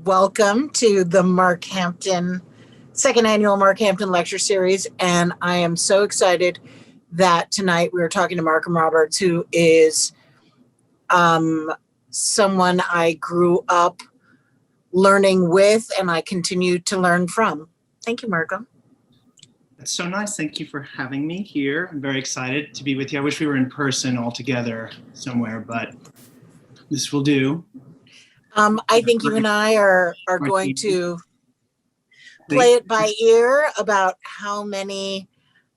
Welcome to the second annual Mark Hampton Lecture Series. And I am so excited that tonight we are talking to Markham Roberts, who is someone I grew up learning with and I continue to learn from. Thank you, Markham. That's so nice. Thank you for having me here. I'm very excited to be with you. I wish we were in person all together somewhere, but this will do. I think you and I are going to play it by ear about how many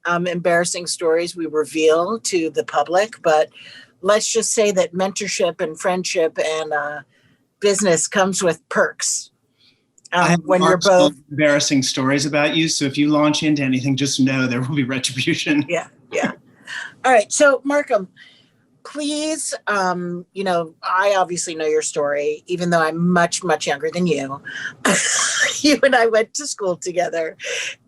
embarrassing stories we reveal to the public, but let's just say that mentorship and friendship and business comes with perks. When you're both embarrassing stories about you, so if you launch into anything, just know there will be retribution. Yeah. All right, so Markham, please, I obviously know your story, even though I'm much, much younger than you. You and I went to school together,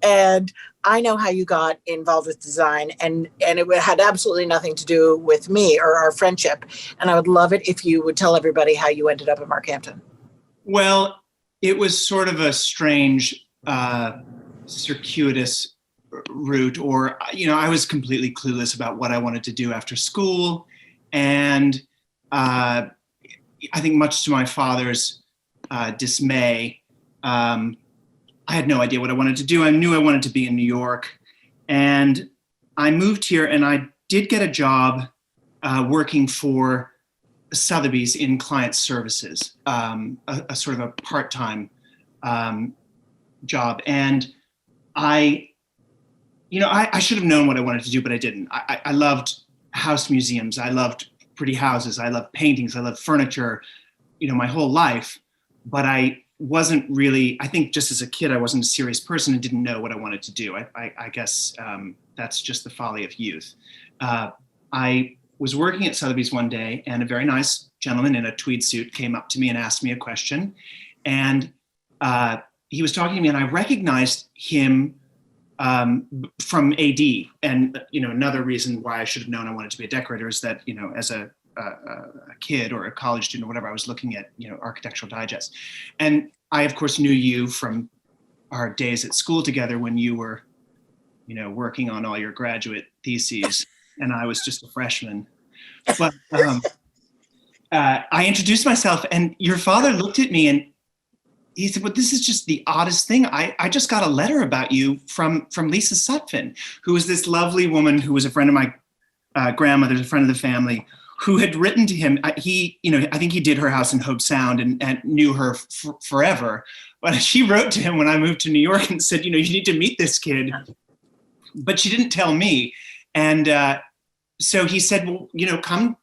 and I know how you got involved with design, and it had absolutely nothing to do with me or our friendship. And I would love it if you would tell everybody how you ended up at Mark Hampton. Well, it was sort of a strange, circuitous route, or, I was completely clueless about what I wanted to do after school. And I think much to my father's dismay, I had no idea what I wanted to do. I knew I wanted to be in New York. And I moved here and I did get a job working for Sotheby's in client services, a sort of a part-time job. And I should have known what I wanted to do, but I didn't. I loved house museums. I loved pretty houses. I loved paintings. I loved furniture, my whole life. But I wasn't really, I think just as a kid, I wasn't a serious person and didn't know what I wanted to do. I guess that's just the folly of youth. I was working at Sotheby's one day and a very nice gentleman in a tweed suit came up to me and asked me a question. And he was talking to me and I recognized him from AD. And, another reason why I should have known I wanted to be a decorator is that, as a kid or a college student or whatever, I was looking at, Architectural Digest. And I, of course, knew you from our days at school together when you were, working on all your graduate theses and I was just a freshman. But I introduced myself and your father looked at me and he said, "Well, this is just the oddest thing. I just got a letter about you from Lisa Sutphin, who was this lovely woman who was a friend of my grandmother's, a friend of the family, who had written to him. I think he did her house in Hobe Sound and knew her forever. But she wrote to him when I moved to New York and said, you need to meet this kid. But she didn't tell me. And so he said, well,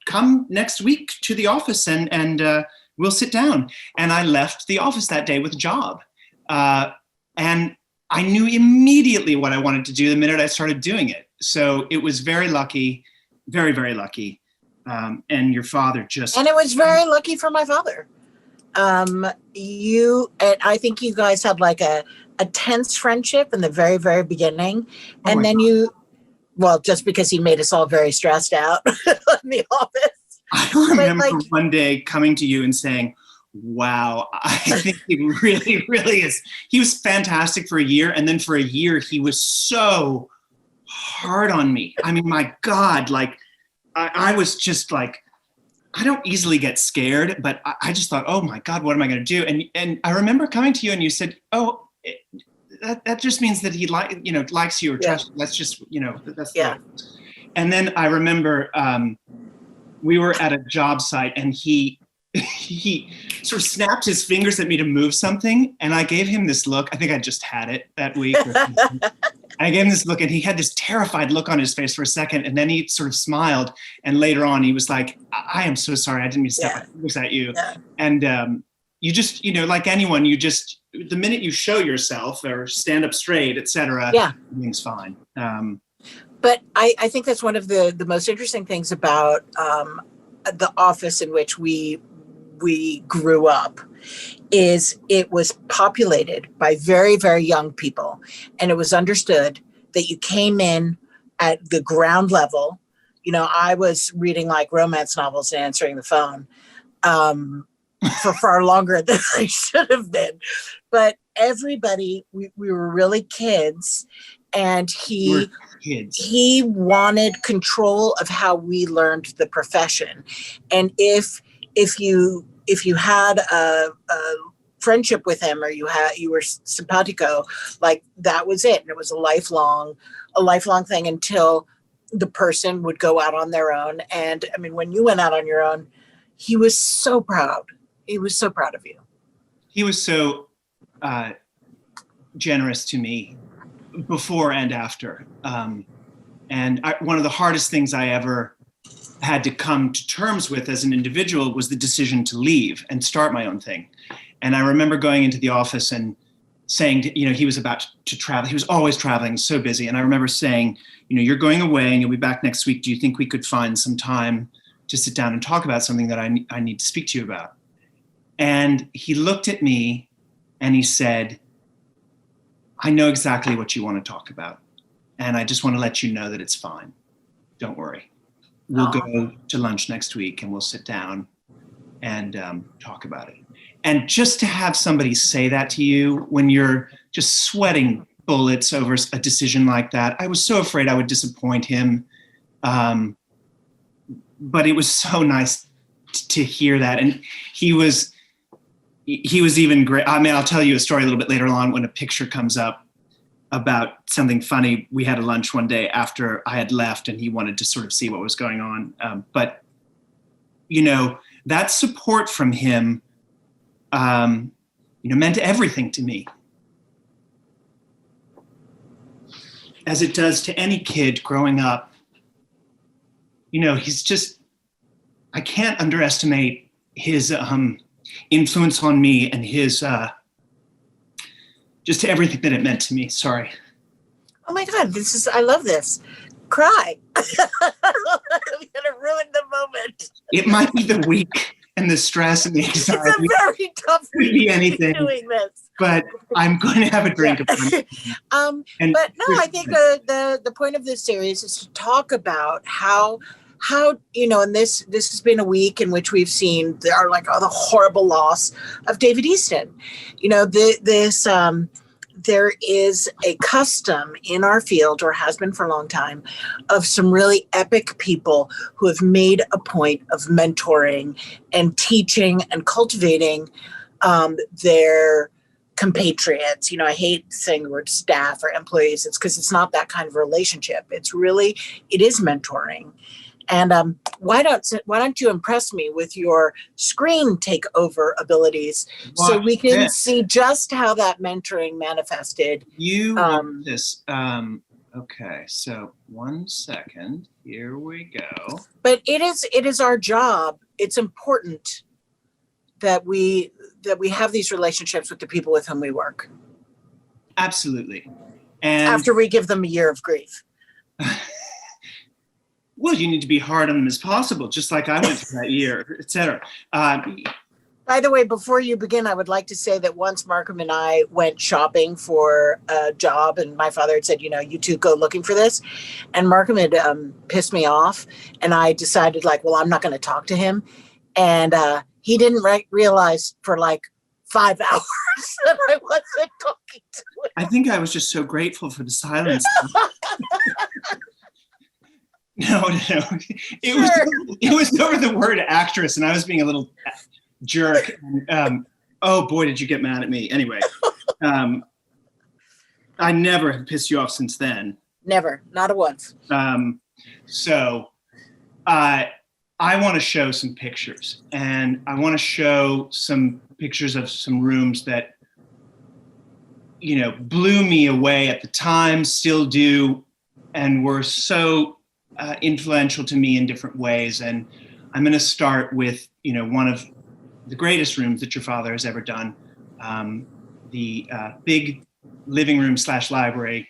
come next week to the office and we'll sit down. And I left the office that day with a job. And I knew immediately what I wanted to do the minute I started doing it. So it was very lucky, very, very lucky. And your father And it was very lucky for my father. And I think you guys had like a tense friendship in the very, very beginning. And then just because he made us all very stressed out in the office. I remember one day coming to you and saying, wow, I think he really, really is. He was fantastic for a year. And then for a year, he was so hard on me. I mean, my God, I was just like, I don't easily get scared, but I just thought, oh my God, what am I going to do? And I remember coming to you and you said, oh, that just means that he likes you or trusts you. That's just, that's And then I remember, we were at a job site and he sort of snapped his fingers at me to move something. And I gave him this look. I think I just had it that week. I gave him this look and he had this terrified look on his face for a second. And then he sort of smiled. And later on, he was like, I am so sorry. I didn't mean to step my fingers at you. Yeah. And you just, like anyone, the minute you show yourself or stand up straight, et cetera, everything's fine. But I think that's one of the most interesting things about the office in which we grew up is it was populated by very, very young people. And it was understood that you came in at the ground level. I was reading like romance novels and answering the phone. for far longer than they should have been. But everybody, we were really kids, and he wanted control of how we learned the profession. And if you had a friendship with him, or you were simpatico, like that was it. And it was a lifelong thing until the person would go out on their own. And I mean, when you went out on your own, he was so proud. He was so proud of you. He was so generous to me before and after. One of the hardest things I ever had to come to terms with as an individual was the decision to leave and start my own thing. And I remember going into the office and saying, he was about to travel. He was always traveling, so busy. And I remember saying, you're going away and you'll be back next week. Do you think we could find some time to sit down and talk about something that I need to speak to you about? And he looked at me and he said, I know exactly what you want to talk about. And I just want to let you know that it's fine. Don't worry. We'll go to lunch next week and we'll sit down and talk about it. And just to have somebody say that to you when you're just sweating bullets over a decision like that, I was so afraid I would disappoint him. But it was so nice to hear that. And he was even great. I mean, I'll tell you a story a little bit later on when a picture comes up about something funny. We had a lunch one day after I had left and he wanted to sort of see what was going on. But that support from him, meant everything to me. As it does to any kid growing up. He's just, I can't underestimate his influence on me and his, just everything that it meant to me. Sorry. Oh my God, I love this. Cry. I'm gonna ruin the moment. It might be the week and the stress and the anxiety. It's a very tough week be anything, doing this. But I'm going to have a drink of fun. But no, I think the point of this series is to talk about how and this has been a week in which we've seen the horrible loss of David Easton. There is a custom in our field, or has been for a long time, of some really epic people who have made a point of mentoring and teaching and cultivating their compatriots. I hate saying the word staff or employees. It's because it's not that kind of relationship. It is mentoring. And why don't you impress me with your screen takeover abilities so we can see just how that mentoring manifested? This. Okay, so 1 second. Here we go. But it is our job. It's important that we have these relationships with the people with whom we work. Absolutely. And after we give them a year of grief. Well, you need to be hard on them as possible, just like I went through that year, et cetera. By the way, before you begin, I would like to say that once Markham and I went shopping for a job, and my father had said, you two go looking for this. And Markham had pissed me off. And I decided, I'm not going to talk to him. And he didn't realize for 5 hours that I wasn't talking to him. I think I was just so grateful for the silence. No. It was over the word actress, and I was being a little jerk. Oh boy, did you get mad at me? Anyway, I never have pissed you off since then. Never, not at once. So I want to show some pictures, and I want to show some pictures of some rooms that blew me away at the time, still do, and were so influential to me in different ways. And I'm going to start with, one of the greatest rooms that your father has ever done, the big living room / library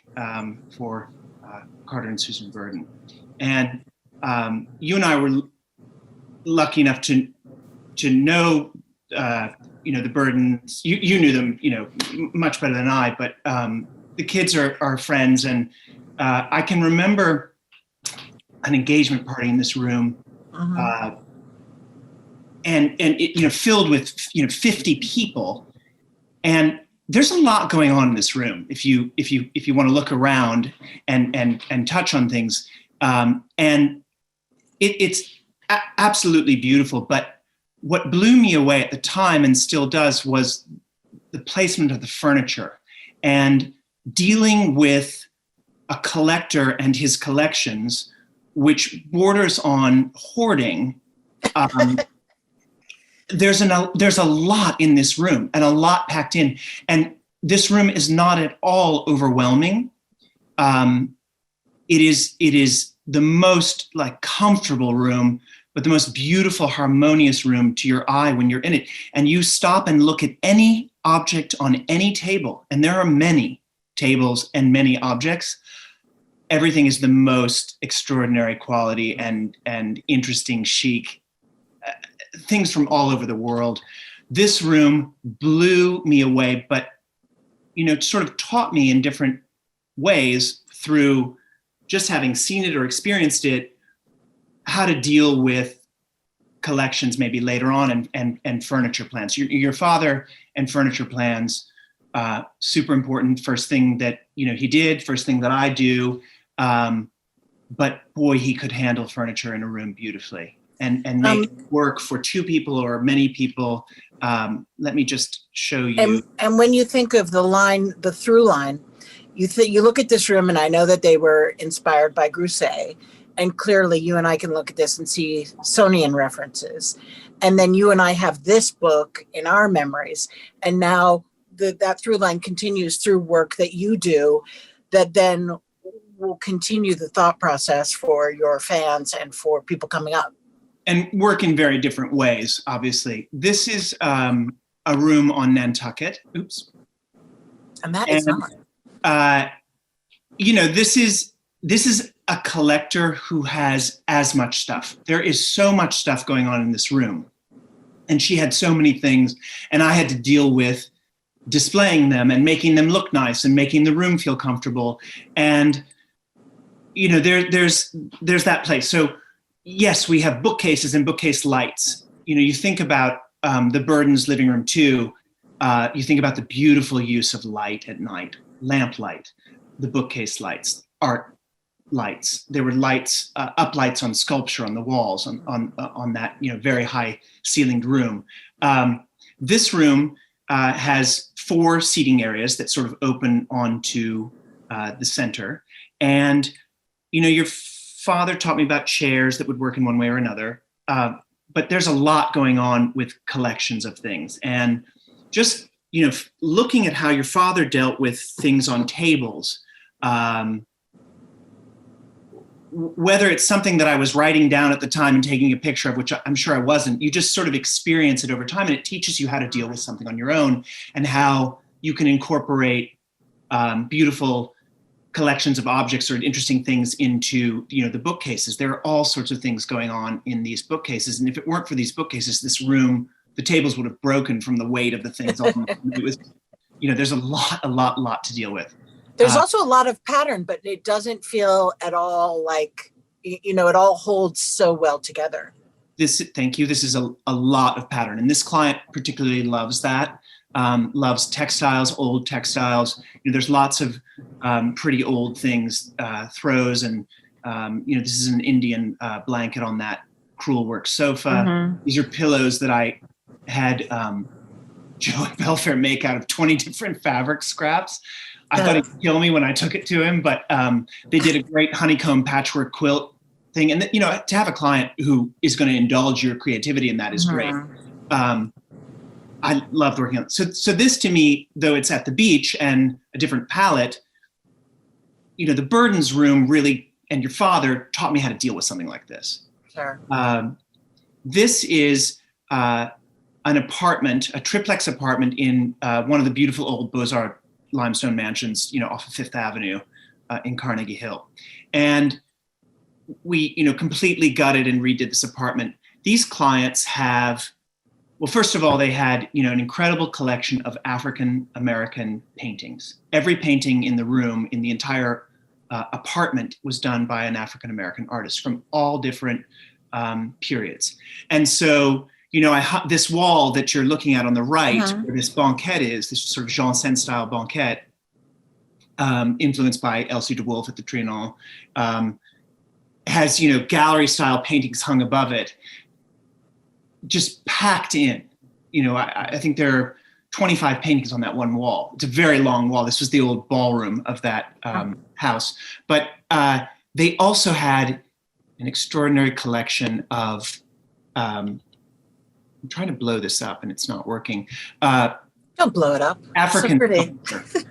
for Carter and Susan Burden. And you and I were lucky enough to know, the Burdens. You knew them, much better than I, but the kids are friends. And I can remember an engagement party in this room. it, filled with 50 people, and there's a lot going on in this room if you want to look around and touch on things, and it's absolutely beautiful. But what blew me away at the time, and still does, was the placement of the furniture and dealing with a collector and his collections, which borders on hoarding. There's a lot in this room, and a lot packed in. And this room is not at all overwhelming. It is the most comfortable room, but the most beautiful, harmonious room to your eye when you're in it. And you stop and look at any object on any table, and there are many tables and many objects. Everything is the most extraordinary quality and interesting, chic, things from all over the world. This room blew me away, but sort of taught me in different ways through just having seen it or experienced it, how to deal with collections maybe later on, and furniture plans. Your father and furniture plans, super important. First thing that he did, first thing that I do. But boy, he could handle furniture in a room beautifully and make it work for two people or many people. Let me just show you. And when you think of the through line, you look at this room, and I know that they were inspired by Grousset, and clearly you and I can look at this and see Sonian references. And then you and I have this book in our memories. And now that through line continues through work that you do that then will continue the thought process for your fans and for people coming up. And work in very different ways, obviously. This is a room on Nantucket. Oops. And that is not. This is a collector who has as much stuff. There is so much stuff going on in this room. And she had so many things, and I had to deal with displaying them and making them look nice and making the room feel comfortable. And there's that place. So yes, we have bookcases and bookcase lights. You think about the Burdens living room too. You think about the beautiful use of light at night, lamp light, the bookcase lights, art lights. There were lights, up lights on sculpture on the walls on that very high ceilinged room. This room has 4 seating areas that sort of open onto the center. And your father taught me about chairs that would work in one way or another. But there's a lot going on with collections of things. And just, looking at how your father dealt with things on tables, whether it's something that I was writing down at the time and taking a picture of, which I'm sure I wasn't, you just sort of experience it over time, and it teaches you how to deal with something on your own and how you can incorporate beautiful collections of objects or interesting things into the bookcases. There are all sorts of things going on in these bookcases, and if it weren't for these bookcases, this room, the tables would have broken from the weight of the things on them. It was, there's a lot to deal with. There's also a lot of pattern, but it doesn't feel at all like it all holds so well together. Thank you. This is a lot of pattern, and this client particularly loves that. Loves textiles, old textiles. There's lots of pretty old things, throws, and this is an Indian blanket on that crewel work sofa. Mm-hmm. These are pillows that I had Joe at Belfair make out of 20 different fabric scraps. I thought he'd kill me when I took it to him, but they did a great honeycomb patchwork quilt thing. And to have a client who is going to indulge your creativity in that is great. I loved working on it. So this, to me, though it's at the beach and a different palette, the Burdens room really, and your father taught me how to deal with something like this. Sure. This is an apartment, a triplex apartment in one of the beautiful old Beaux-Arts limestone mansions, off of Fifth Avenue in Carnegie Hill. And we, completely gutted and redid this apartment. These clients have, well, first of all, they had, an incredible collection of African-American paintings. Every painting in the room, in the entire apartment, was done by an African-American artist from all different periods. And so, this wall that you're looking at on the right, Uh-huh. where this banquette is, this sort of Jean Sen style banquette, influenced by Elsie de Wolfe at the Trianon, has, gallery style paintings hung above it, just packed in. I think there are 25 paintings on that one wall. It's a very long wall. This was the old ballroom of that house. But they also had an extraordinary collection of, I'm trying to blow this up and it's not working. Don't blow it up. African So pretty. sculpture.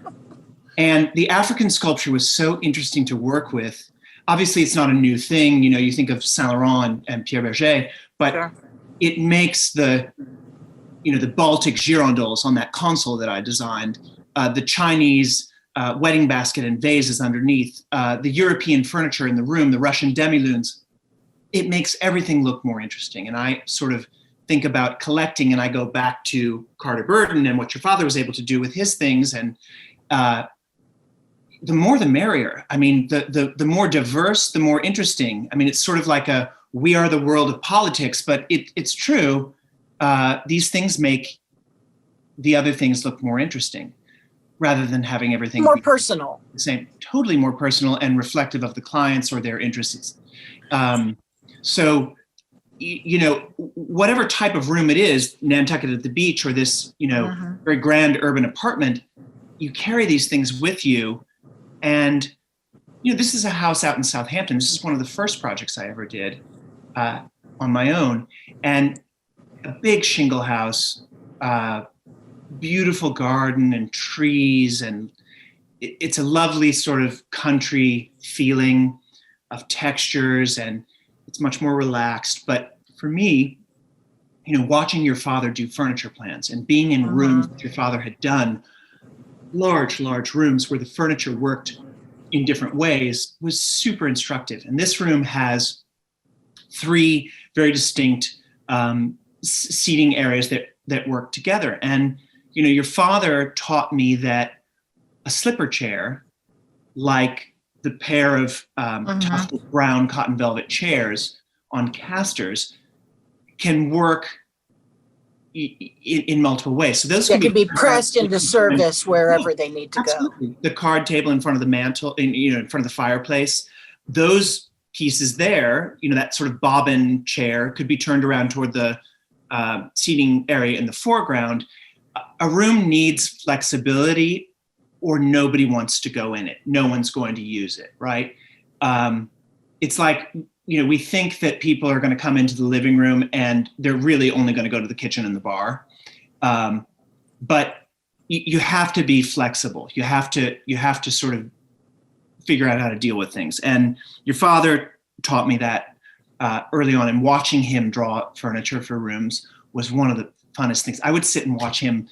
And the African sculpture was so interesting to work with. Obviously, it's not a new thing. You think of Saint Laurent and Pierre Berger, but Sure. it makes the Baltic girandoles on that console that I designed, the Chinese wedding basket and vases underneath, the European furniture in the room, the Russian demi-lunes. It makes everything look more interesting. And I sort of think about collecting, and I go back to Carter Burden and what your father was able to do with his things. And the more the merrier. I mean, the more diverse, the more interesting. I mean, it's sort of like a We Are the World of politics, but it's true. These things make the other things look more interesting rather than having everything More personal. The same, totally more personal and reflective of the clients or their interests. So, whatever type of room it is, Nantucket at the beach or this, very grand urban apartment, you carry these things with you. And, this is a house out in Southampton. This is one of the first projects I ever did on my own. And a big shingle house, beautiful garden and trees. And it's a lovely sort of country feeling of textures, and it's much more relaxed. But for me, watching your father do furniture plans and being in rooms that your father had done, large rooms where the furniture worked in different ways, was super instructive. And this room has 3 very distinct seating areas that work together. And, your father taught me that a slipper chair, like the pair of tufted brown cotton velvet chairs on casters, can work in multiple ways. So those can be pressed into service wherever they need to absolutely. go. The card table in front of the mantle, in front of the fireplace, those pieces there, that sort of bobbin chair could be turned around toward the seating area in the foreground. A room needs flexibility or nobody wants to go in it. No one's going to use it, right? It's like, we think that people are going to come into the living room and they're really only going to go to the kitchen and the bar. But you have to be flexible. You have to sort of figure out how to deal with things. And your father taught me that early on, and watching him draw furniture for rooms was one of the funnest things. I would sit and watch him,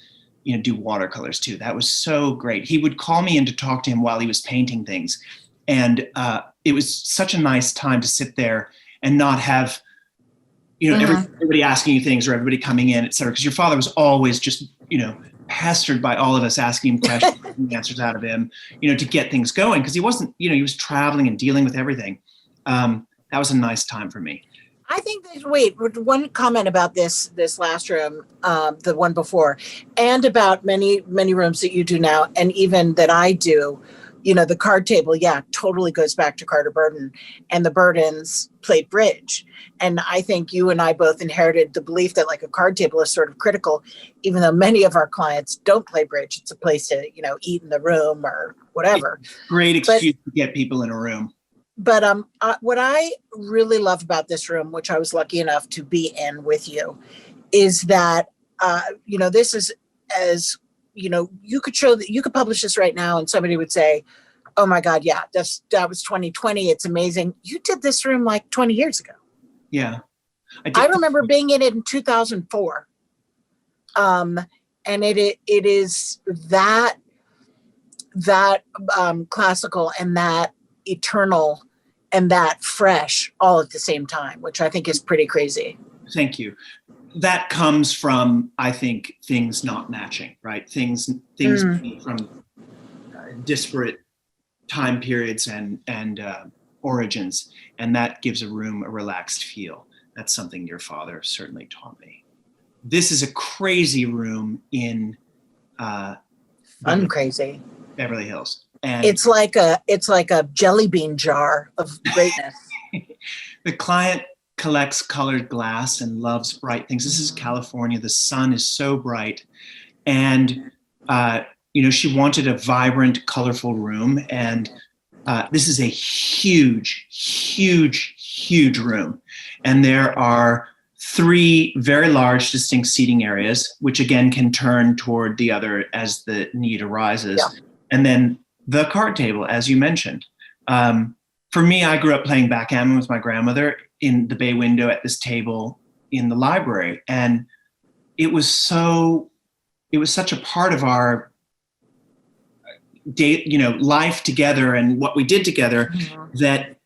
do watercolors too. That was so great. He would call me in to talk to him while he was painting things. And it was such a nice time to sit there and not have, everybody asking you things or everybody coming in, et cetera. Because your father was always just, pestered by all of us asking him questions and answers out of him, to get things going. Because he wasn't, he was traveling and dealing with everything. That was a nice time for me. I think that, one comment about this last room, the one before, and about many rooms that you do now, and even that I do, the card table, totally goes back to Carter Burden, and the Burdens played bridge. And I think you and I both inherited the belief that like a card table is sort of critical, even though many of our clients don't play bridge. It's a place to, eat in the room or whatever. Great excuse to get people in a room. But what I really love about this room, which I was lucky enough to be in with you, is that, this is as, you could publish this right now and somebody would say, oh my God, yeah, that was 2020. It's amazing. You did this room like 20 years ago. Yeah. I remember being in it in 2004. And it is that classical and that eternal and that fresh all at the same time, which I think is pretty crazy. Thank you. That comes from, I think, things not matching, right? Things from disparate time periods and origins, and that gives a room a relaxed feel. That's something your father certainly taught me. this is a crazy room in Crazy. Beverly Hills. And it's like a jelly bean jar of greatness. the client collects colored glass and loves bright things. This is California. The sun is so bright. And, she wanted a vibrant, colorful room. And this is a huge, huge, huge room. And there are 3 very large distinct seating areas, which again can turn toward the other as the need arises. Yeah. And then the card table, as you mentioned. For me, I grew up playing backgammon with my grandmother in the bay window at this table in the library. And it was such a part of our day, life together and what we did together, that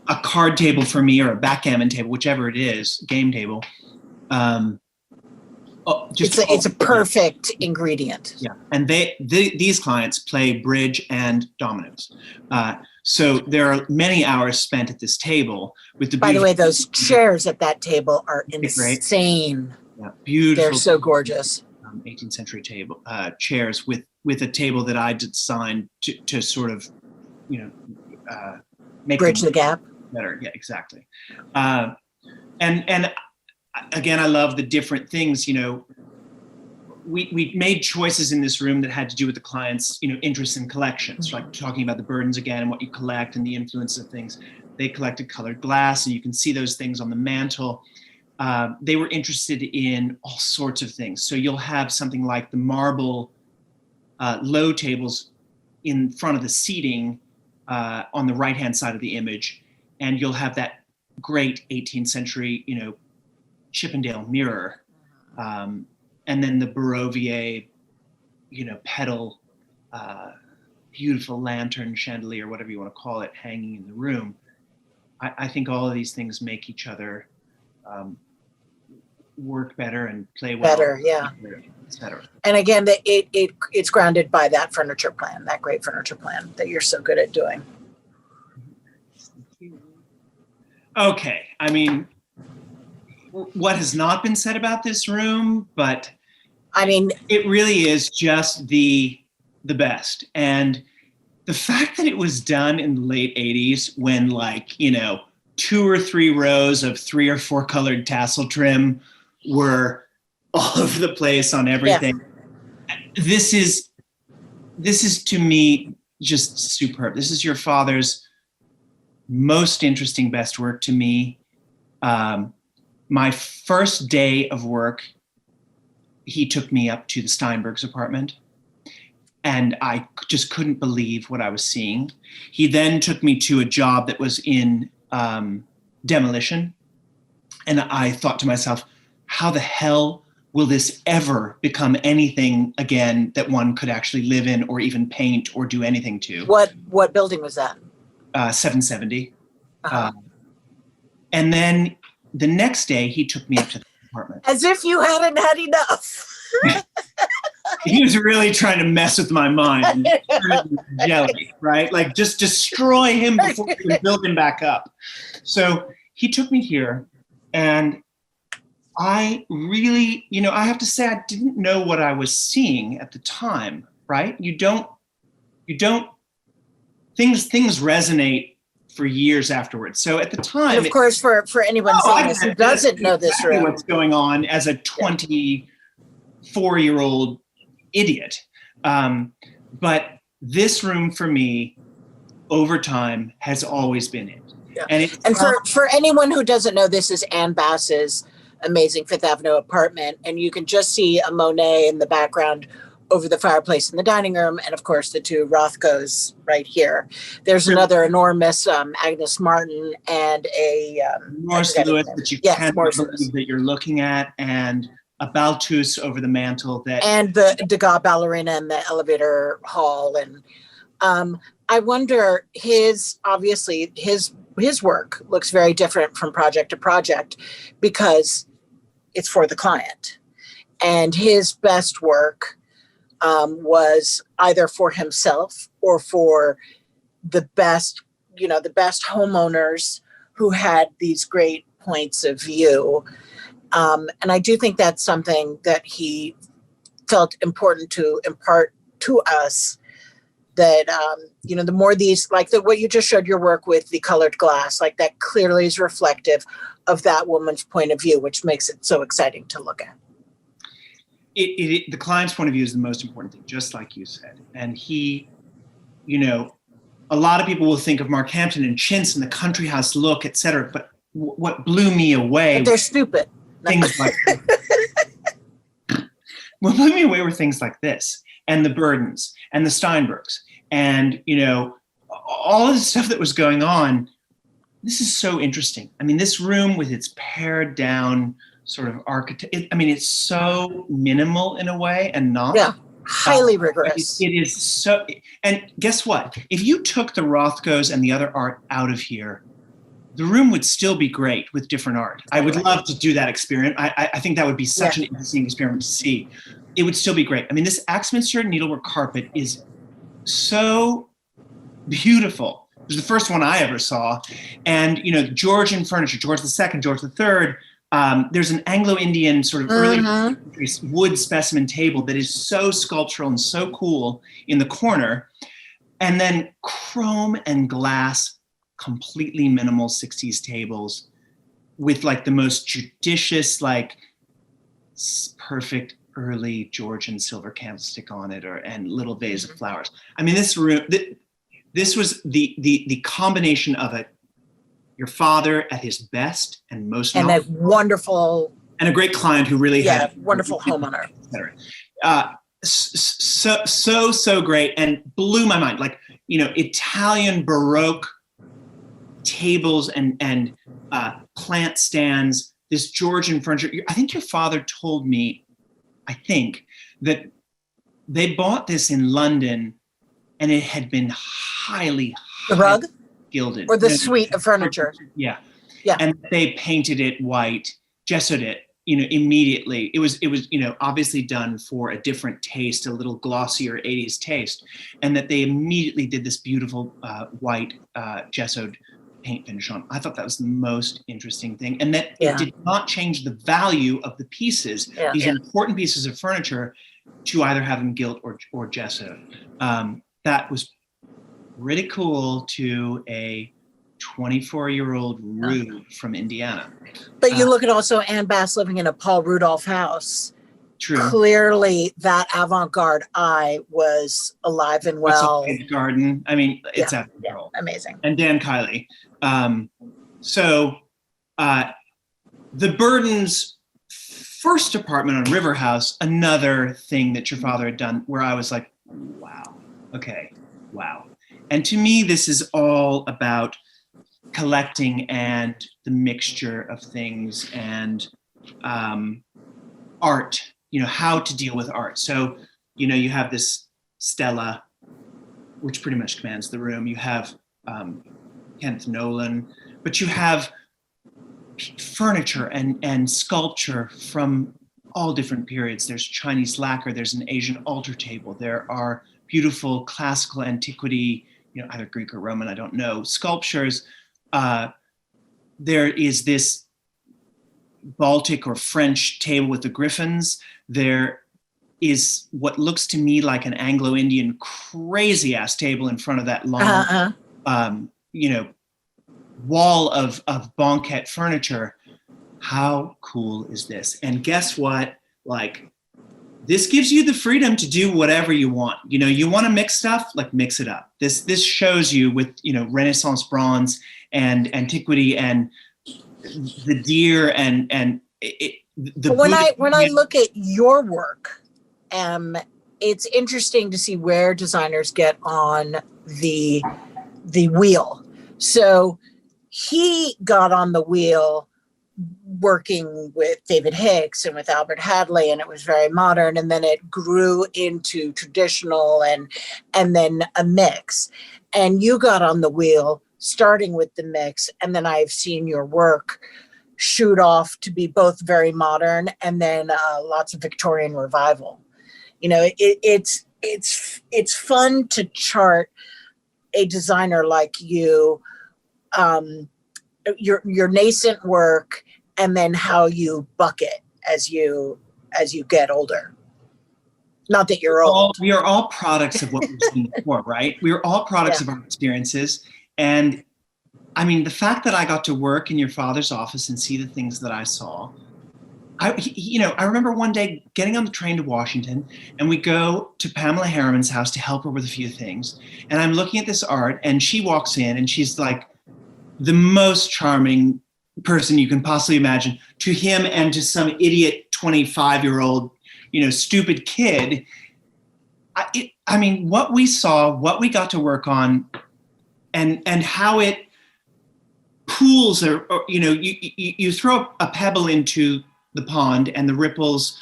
a card table for me, or a backgammon table, whichever it is, game table, it's a perfect ingredient. Yeah, and these clients play bridge and dominoes. So there are many hours spent at this table with the. By the way, those chairs at that table are insane. Yeah, beautiful. They're so gorgeous. 18th century table chairs with a table that I designed to sort of, make bridge the gap. Better, yeah, exactly. And again, I love the different things. We made choices in this room that had to do with the client's, interests in collections, like talking about the burdens again and what you collect and the influence of things. They collected colored glass, and you can see those things on the mantle. They were interested in all sorts of things. So you'll have something like the marble low tables in front of the seating on the right-hand side of the image. And you'll have that great 18th century, Chippendale mirror. And then the Barovier, pedal, beautiful lantern chandelier, whatever you want to call it, hanging in the room. I think all of these things make each other work better and play well. Better, yeah. Etc. And again, it's grounded by that furniture plan, that great furniture plan that you're so good at doing. Okay, I mean, what has not been said about this room, but I mean, it really is just the best. And the fact that it was done in the late 80s when 2 or 3 rows of 3 or 4 colored tassel trim were all over the place on everything. Yeah. This is to me just superb. This is your father's most interesting, best work to me. My first day of work, he took me up to the Steinberg's apartment, and I just couldn't believe what I was seeing. He then took me to a job that was in demolition, and I thought to myself, how the hell will this ever become anything again that one could actually live in or even paint or do anything to? What building was that? 770. And then the next day, he took me up to the apartment. As if you hadn't had enough. He was really trying to mess with my mind. Jelly, right? Like, just destroy him before we can build him back up. So he took me here, and I really, I have to say, I didn't know what I was seeing at the time, right? Things resonate for years afterwards. So at the time, and of course, for anyone seeing this who doesn't know this room, what's going on as a 24-year-old idiot. But this room for me, over time, has always been it. Yeah. And for anyone who doesn't know, this is Ann Bass's amazing Fifth Avenue apartment, and you can just see a Monet in the background over the fireplace in the dining room, and of course the 2 Rothkos right here. There's another enormous Agnes Martin and a Morris Louis that you can't believe that you're looking at, and a Balthus over the mantle and the Degas ballerina in the elevator hall. And I wonder, his work looks very different from project to project because it's for the client, and his best work was either for himself or for the best homeowners who had these great points of view. And I do think that's something that he felt important to impart to us, that, the more these, like what you just showed your work with the colored glass, like that clearly is reflective of that woman's point of view, which makes it so exciting to look at. The client's point of view is the most important thing, just like you said. And he, a lot of people will think of Mark Hampton and chintz and the country house look, et cetera. But what blew me away— But they're stupid. Things like what blew me away were things like this, and the Burdens and the Steinbergs, and all of the stuff that was going on. This is so interesting. I mean, this room with its pared down sort of architect. It's so minimal in a way, and not highly rigorous. It is so. And guess what? If you took the Rothkos and the other art out of here, the room would still be great with different art. I would love to do that experiment. I think that would be such an interesting experiment to see. It would still be great. I mean, this Axminster needlework carpet is so beautiful. It was the first one I ever saw. And, Georgian furniture, George II, George III, there's an Anglo-Indian sort of early wood specimen table that is so sculptural and so cool in the corner. And then chrome and glass, completely minimal 60s tables with like the most judicious, like perfect early Georgian silver candlestick on it, and little vase of flowers. I mean, this room, this was the combination of your father at his best and most, and a wonderful, and a great client who really had a wonderful homeowner. So great, and blew my mind. Like, Italian Baroque tables and plant stands, this Georgian furniture. I think your father told me, that they bought this in London and it had been highly the rug gilded, or the suite of furniture. Yeah. And they painted it white, gessoed it, immediately. It was obviously done for a different taste, a little glossier 80s taste, and that they immediately did this beautiful white gessoed paint finish on. I thought that was the most interesting thing, and that it did not change the value of the pieces. These are important pieces of furniture, to either have them gilt or gessoed. That was pretty cool to a 24-year-old Rube from Indiana. But you look at also Anne Bass living in a Paul Rudolph house. True. Clearly, that avant-garde eye was alive and well. Garden. I mean, it's out of control. Amazing. And Dan Kiley. The Burdens' first apartment on River House, another thing that your father had done, where I was like, wow, okay, wow. And to me, this is all about collecting and the mixture of things and art, how to deal with art. So, you have this Stella, which pretty much commands the room. You have Kenneth Nolan, but you have furniture and sculpture from all different periods. There's Chinese lacquer, there's an Asian altar table, there are beautiful classical antiquity, either Greek or Roman, I don't know, sculptures. There is this Baltic or French table with the griffins. There is what looks to me like an Anglo-Indian crazy ass table in front of that long, wall of banquette furniture. How cool is this? And guess what? Like, this gives you the freedom to do whatever you want. You want to mix stuff, like mix it up. This shows you with, Renaissance bronze and antiquity and the deer and when I look at your work, it's interesting to see where designers get on the wheel. So he got on the wheel working with David Hicks and with Albert Hadley, and it was very modern, and then it grew into traditional and then a mix. And you got on the wheel starting with the mix, and then I've seen your work shoot off to be both very modern and then lots of Victorian revival. It's fun to chart a designer like you, your nascent work, and then how you bucket as you get older. Not that you're old. We are all products of what we've seen before, right? We are all products of our experiences. And I mean, the fact that I got to work in your father's office and see the things that I saw, I remember one day getting on the train to Washington, and we go to Pamela Harriman's house to help her with a few things. And I'm looking at this art, and she walks in, and she's like the most charming person you can possibly imagine to him and to some idiot 25-year-old, stupid kid. I mean, what we saw, what we got to work on, and how it pools, or you throw a pebble into the pond and the ripples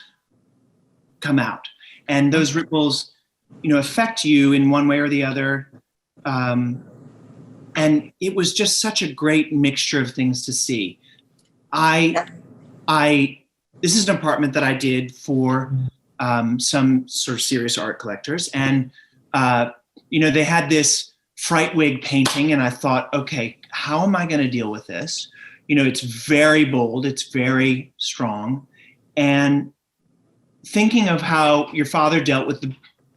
come out, and those ripples, affect you in one way or the other. And it was just such a great mixture of things to see. This is an apartment that I did for some sort of serious art collectors, and they had this Frightwig painting, and I thought, okay, how am I going to deal with this? It's very bold, it's very strong, and thinking of how your father dealt with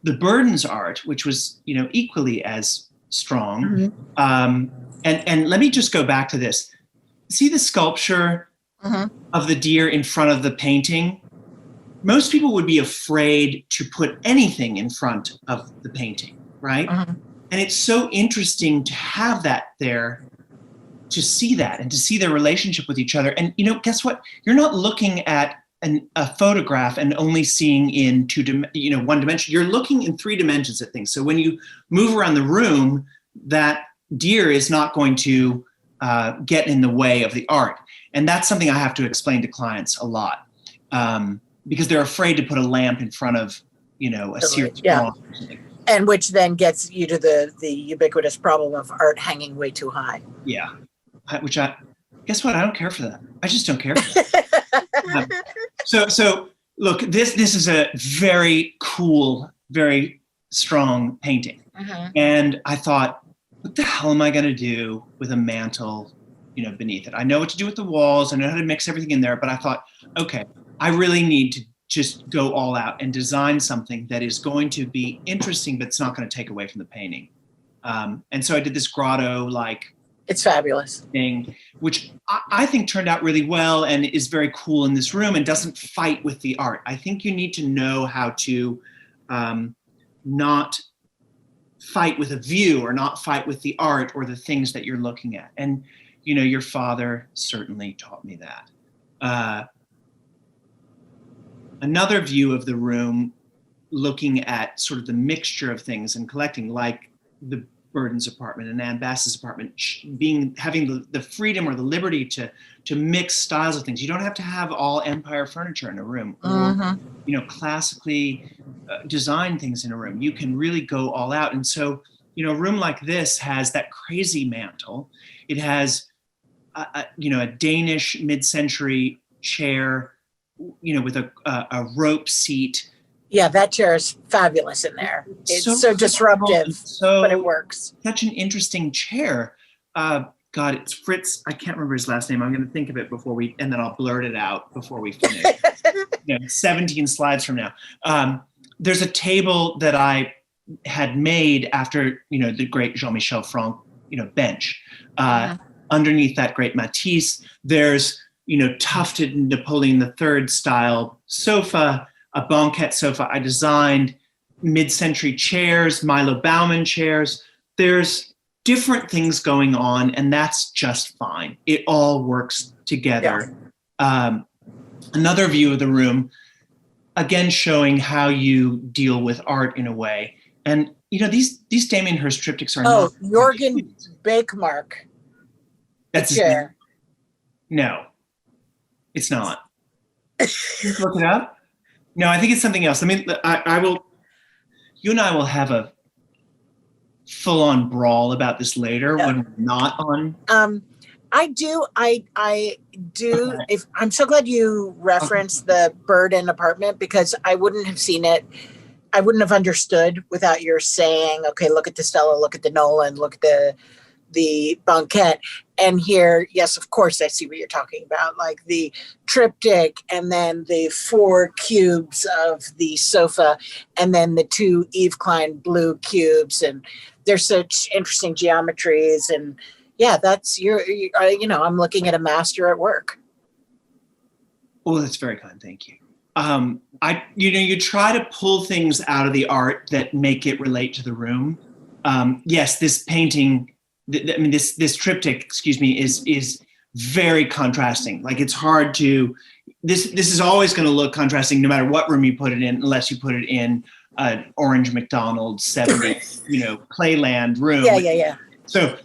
the Burdens art, which was equally as strong. And let me just go back to this. See the sculpture of the deer in front of the painting? Most people would be afraid to put anything in front of the painting, right? And it's so interesting to have that there, to see that and to see their relationship with each other. And guess what? You're not looking at a photograph and only seeing in one dimension. You're looking in 3 dimensions at things. So when you move around the room, that deer is not going to get in the way of the art. And that's something I have to explain to clients a lot, because they're afraid to put a lamp in front of, a serious drawing or something. And which then gets you to the ubiquitous problem of art hanging way too high. Yeah. Guess what? I don't care for that. I just don't care for that. So look, this is a very cool, very strong painting. And I thought, what the hell am I going to do with a mantle, beneath it? I know what to do with the walls. I know how to mix everything in there. But I thought, okay, I really need to just go all out and design something that is going to be interesting, but it's not going to take away from the painting. And so I did this grotto, it's fabulous thing, which I think turned out really well and is very cool in this room and doesn't fight with the art. I think you need to know how to not fight with a view or not fight with the art or the things that you're looking at. And, your father certainly taught me that. Another view of the room, looking at sort of the mixture of things and collecting, like the Burden's apartment and Ann Bass's apartment, having the freedom or the liberty to mix styles of things. You don't have to have all Empire furniture in a room, or classically design things in a room. You can really go all out. And so, a room like this has that crazy mantle. It has a Danish mid-century chair, with a rope seat. Yeah, that chair is fabulous in there. It's so disruptive, but it works. Such an interesting chair. God, it's Fritz. I can't remember his last name. I'm going to think of it and then I'll blurt it out before we finish. 17 slides from now. There's a table that I had made after, the great Jean-Michel Franck, bench. Underneath that great Matisse, there's, tufted Napoleon III style sofa, a banquette sofa I designed, mid-century chairs, Milo Bauman chairs. There's different things going on, and that's just fine. It all works together. Yeah. Another view of the room, again, showing how you deal with art in a way. And, these Damien Hirst triptychs are not... Oh, Jorgen Beekmark. That's his name? No, it's not. Look it up. No, I think it's something else. I mean, I will. You and I will have a full-on brawl about this later when we're not on. I do. Okay. If I'm so glad you referenced the Burden apartment, because I wouldn't have seen it. I wouldn't have understood without your saying, okay, look at the Stella, look at the Nolan, look at the banquette. And here, yes, of course, I see what you're talking about, like the triptych and then the 4 cubes of the sofa and then the 2 Yves Klein blue cubes. And there's such interesting geometries. And yeah, that's I'm looking at a master at work. Oh, that's very kind. Thank you. You try to pull things out of the art that make it relate to the room. Yes, this painting, this triptych, excuse me, is very contrasting. Like it's hard to, this is always going to look contrasting no matter what room you put it in, unless you put it in an orange McDonald's 70s, playland room. Yeah. So,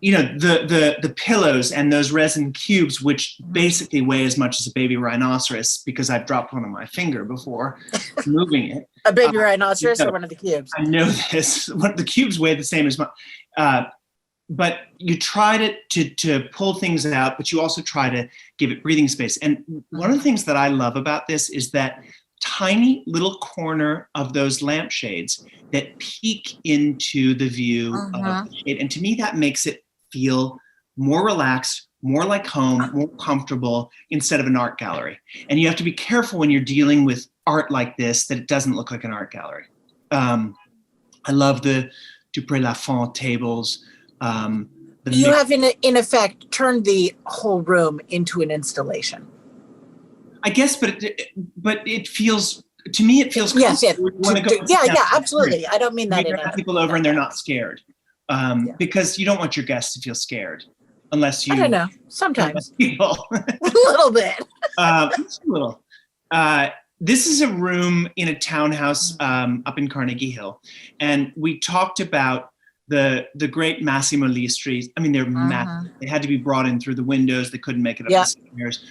the pillows and those resin cubes, which basically weigh as much as a baby rhinoceros, because I've dropped one on my finger before moving it. A baby rhinoceros or one of the cubes? I know this. The cubes weigh the same as mine. But you try to pull things out, but you also try to give it breathing space. And one of the things that I love about this is that tiny little corner of those lampshades that peek into the view of the shade. And to me, that makes it feel more relaxed, more like home, more comfortable, instead of an art gallery. And you have to be careful when you're dealing with art like this, that it doesn't look like an art gallery. I love the Dupré-Lafont tables. You have, in effect, turned the whole room into an installation. I guess, but it feels, to me, it feels yes. Yeah, absolutely. I don't mean that. You have people over and they're not scared, because you don't want your guests to feel scared, unless you. I don't know. Sometimes people a little bit. Just a little. This is a room in a townhouse up in Carnegie Hill, and we talked about the great Massimo Listri. I mean, they're massive. They had to be brought in through the windows. They couldn't make it up the stairs.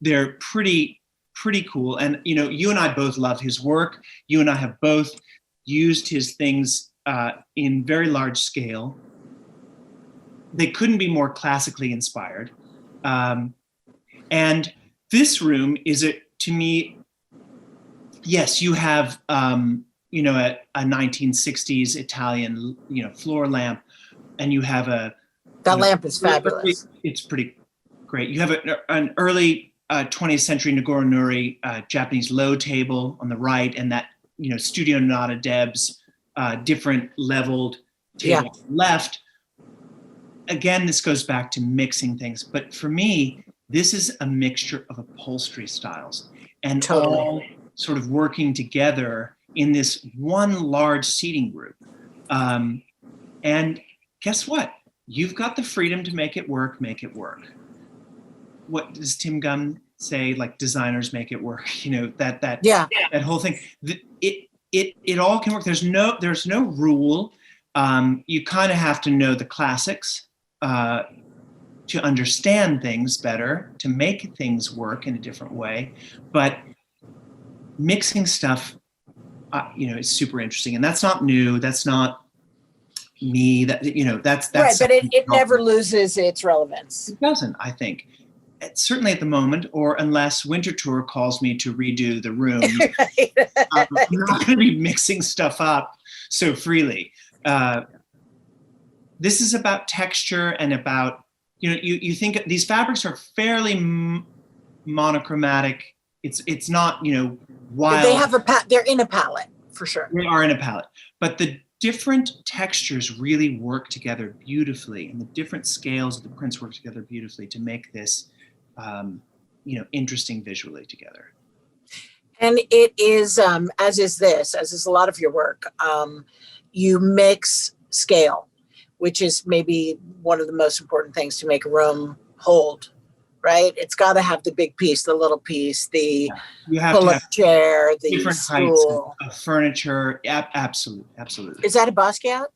They're pretty cool. And you and I both love his work. You and I have both used his things in very large scale. They couldn't be more classically inspired. And this room is to me, yes, you have a 1960s Italian floor lamp, and you have that lamp is fabulous. It's pretty great. You have an early 20th century Nagoro-Nuri Japanese low table on the right, and that Studio Nada Deb's different leveled table on the left. Again, this goes back to mixing things, but for me, this is a mixture of upholstery styles and all sort of working together in this one large seating group. And guess what? You've got the freedom to make it work. What does Tim Gunn say? Like, designers make it work. That whole thing. It all can work. There's no rule. You kind of have to know the classics to understand things better, to make things work in a different way. But mixing stuff, it's super interesting, and that's not new. That's not me. That's right. But it never loses its relevance. It doesn't, I think. Certainly at the moment, or unless Winter Tour calls me to redo the room, right. I'm not going to be mixing stuff up so freely. This is about texture and about you think these fabrics are fairly monochromatic. It's not wild. They have they're in a palette for sure. They are in a palette, but the different textures really work together beautifully, and the different scales of the prints work together beautifully to make this interesting visually together. And it is, as is a lot of your work, you mix scale, which is maybe one of the most important things to make a room hold, right? It's got to have the big piece, the little piece, the pull-up chair, the different stool. Heights of furniture. Absolutely. Is that a Basquiat?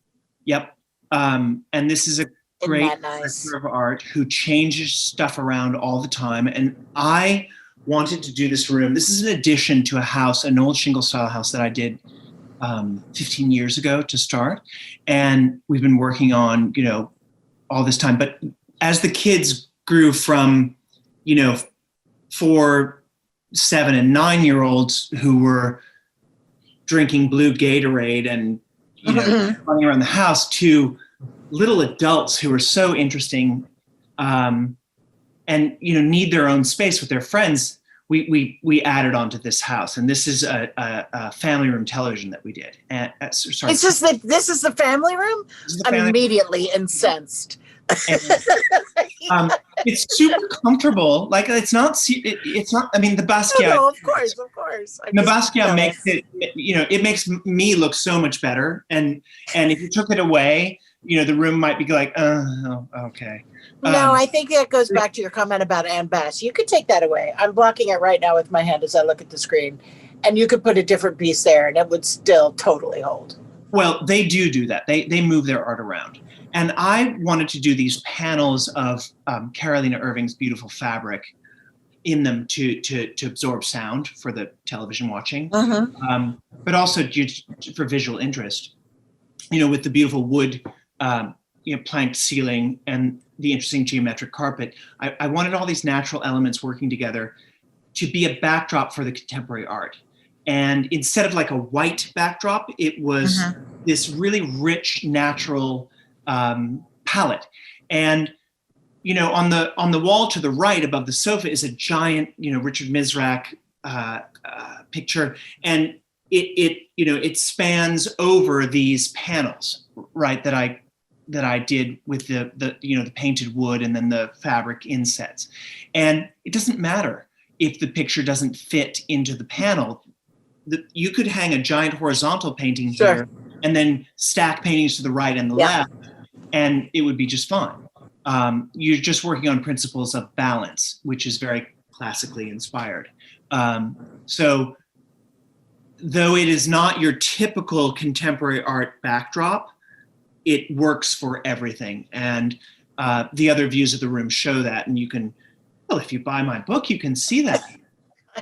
Yep. And this is a great director of art who changes stuff around all the time. And I wanted to do this room. This is an addition to an old shingle style house that I did 15 years ago to start. And we've been working on, all this time. But as the kids grew from, 4, 7, and 9-year-olds who were drinking blue Gatorade and, running around the house to little adults who are so interesting, and need their own space with their friends, we added onto this house, and this is a family room television that we did. And sorry, this is the family room. I'm immediately incensed. And, it's super comfortable. Like it's not. I mean, the Basquiat. No, of course. The Basquiat makes it. It makes me look so much better. And if you took it away, the room might be like, oh, okay. No, I think that goes back to your comment about Anne Bass. You could take that away. I'm blocking it right now with my hand as I look at the screen, and you could put a different piece there, and it would still totally hold. Well, they do that. They move their art around. And I wanted to do these panels of Carolina Irving's beautiful fabric in them to absorb sound for the television watching, but also for visual interest. With the beautiful wood, planked ceiling and the interesting geometric carpet. I wanted all these natural elements working together to be a backdrop for the contemporary art. And instead of like a white backdrop, it was this really rich, natural palette. And on the wall to the right above the sofa is a giant Richard Mizrak picture, and it spans over these panels, right, that I did with the painted wood and then the fabric insets. And it doesn't matter if the picture doesn't fit into the panel. You could hang a giant horizontal painting here and then stack paintings to the right and the left, and it would be just fine. You're just working on principles of balance, which is very classically inspired. So though it is not your typical contemporary art backdrop, it works for everything. And the other views of the room show that. And you can, if you buy my book, you can see that.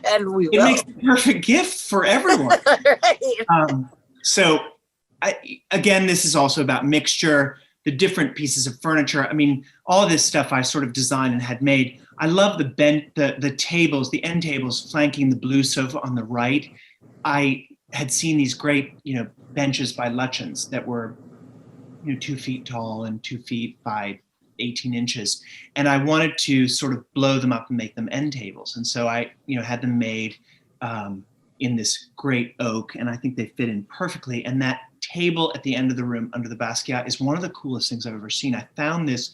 And we will. It makes the perfect gift for everyone. Right. So again, this is also about mixture, the different pieces of furniture. I mean, all of this stuff I sort of designed and had made. I love the tables, the end tables flanking the blue sofa on the right. I had seen these great, benches by Lutyens that were 2 feet tall and 2 feet by 18 inches. And I wanted to sort of blow them up and make them end tables. And so I, had them made in this great oak, and I think they fit in perfectly. And that table at the end of the room under the Basquiat is one of the coolest things I've ever seen. I found this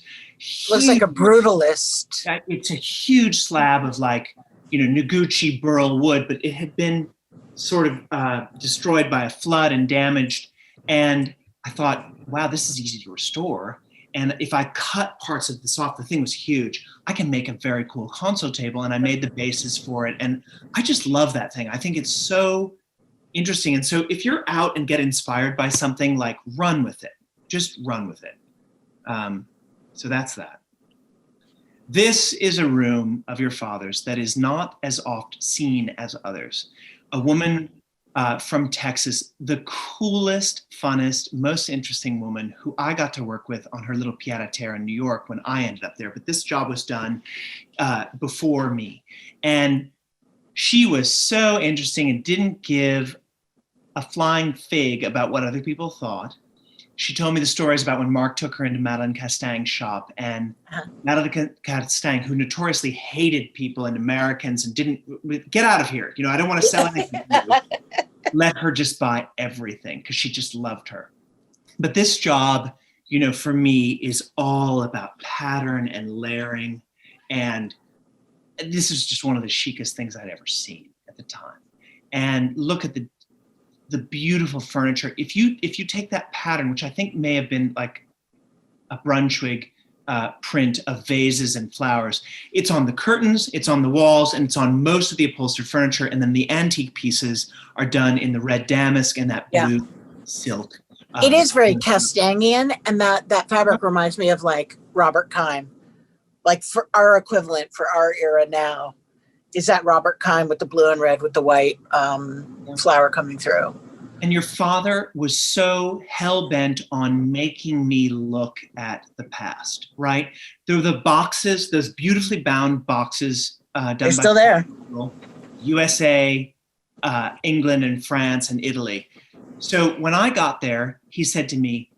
looks like a brutalist. It's a huge slab of Noguchi burl wood, but it had been sort of destroyed by a flood and damaged. And I thought, wow, this is easy to restore. And if I cut parts of this off, the thing was huge, I can make a very cool console table. And I made the basis for it. And I just love that thing. I think it's so interesting. And so if you're out and get inspired by something, run with it. Just run with it. So that's that. This is a room of your father's that is not as oft seen as others. A woman from Texas, the coolest, funnest, most interesting woman who I got to work with on her little pied-à-terre in New York when I ended up there. But this job was done before me. And she was so interesting and didn't give a flying fig about what other people thought. She told me the stories about when Mark took her into Madeleine Castagne's shop, and Madeleine Castagne, who notoriously hated people and Americans and didn't get out of here. I don't want to sell anything to you. Let her just buy everything because she just loved her. But this job, for me is all about pattern and layering. And this is just one of the chicest things I'd ever seen at the time. And look at the beautiful furniture. If you take that pattern, which I think may have been like a Brunswick print of vases and flowers, it's on the curtains, it's on the walls, and it's on most of the upholstered furniture. And then the antique pieces are done in the red damask and that blue silk. It is very Castagnian, and that fabric reminds me of Robert Kime, for our equivalent for our era now. Is that Robert Kime with the blue and red with the white flower coming through. And your father was so hell-bent on making me look at the past, right? There were the boxes, those beautifully bound boxes done They're still there. USA, England, and France, and Italy. So when I got there, he said to me,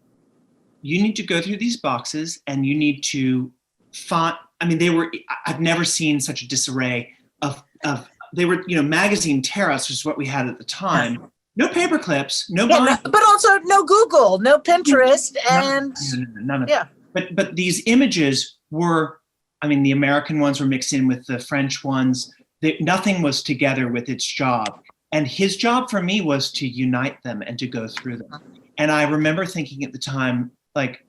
you need to go through these boxes and you need to find, I mean, I've never seen such a disarray of they were, magazine tear-outs, which is what we had at the time. No paper clips, no, but also no Google, no Pinterest, and none of that. But these images were, I mean, the American ones were mixed in with the French ones. Nothing was together with its job. And his job for me was to unite them and to go through them. And I remember thinking at the time, like,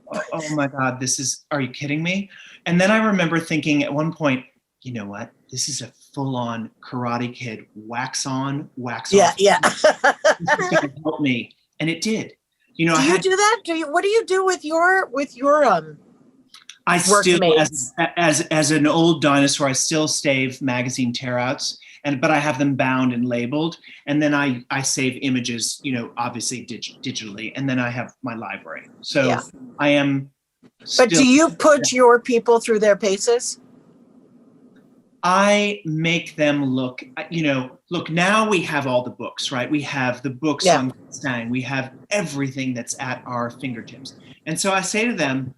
oh my God, are you kidding me? And then I remember thinking at one point, you know what? This is a full-on Karate Kid, wax on, wax off. Yeah. This is going to help me. And it did. Do you do that? What do you do with your I still, as an old dinosaur, I still save magazine tear-outs, but I have them bound and labeled, and then I save images, obviously digitally, and then I have my library. So I am. But do you put your people through their paces? I make them look. Look, now we have all the books, right? We have the books on Castaigne. We have everything that's at our fingertips, and so I say to them,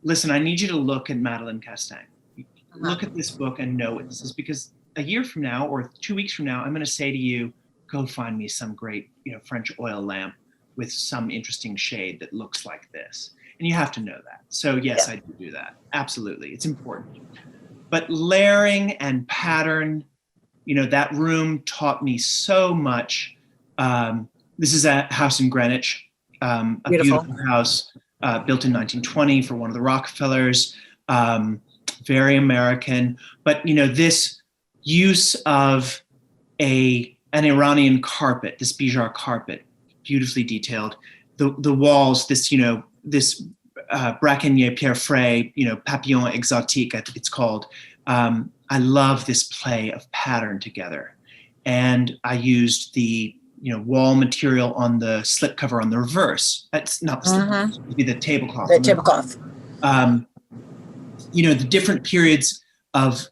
listen, I need you to look at Madeleine Castaigne. Look at this book and know what this is, because a year from now or 2 weeks from now, I'm going to say to you, go find me some great, French oil lamp with some interesting shade that looks like this. And you have to know that. So yes, I do that. Absolutely. It's important. But layering and pattern, that room taught me so much. This is a house in Greenwich, a beautiful house. Built in 1920 for one of the Rockefellers, very American. But this use of an Iranian carpet, this Bijar carpet, beautifully detailed. The walls, this braconnier pierre frais, papillon exotique, I think it's called. I love this play of pattern together, and I used the wall material on the slipcover on the reverse. That's not the slipcover, it would be the tablecloth. The tablecloth. The different periods of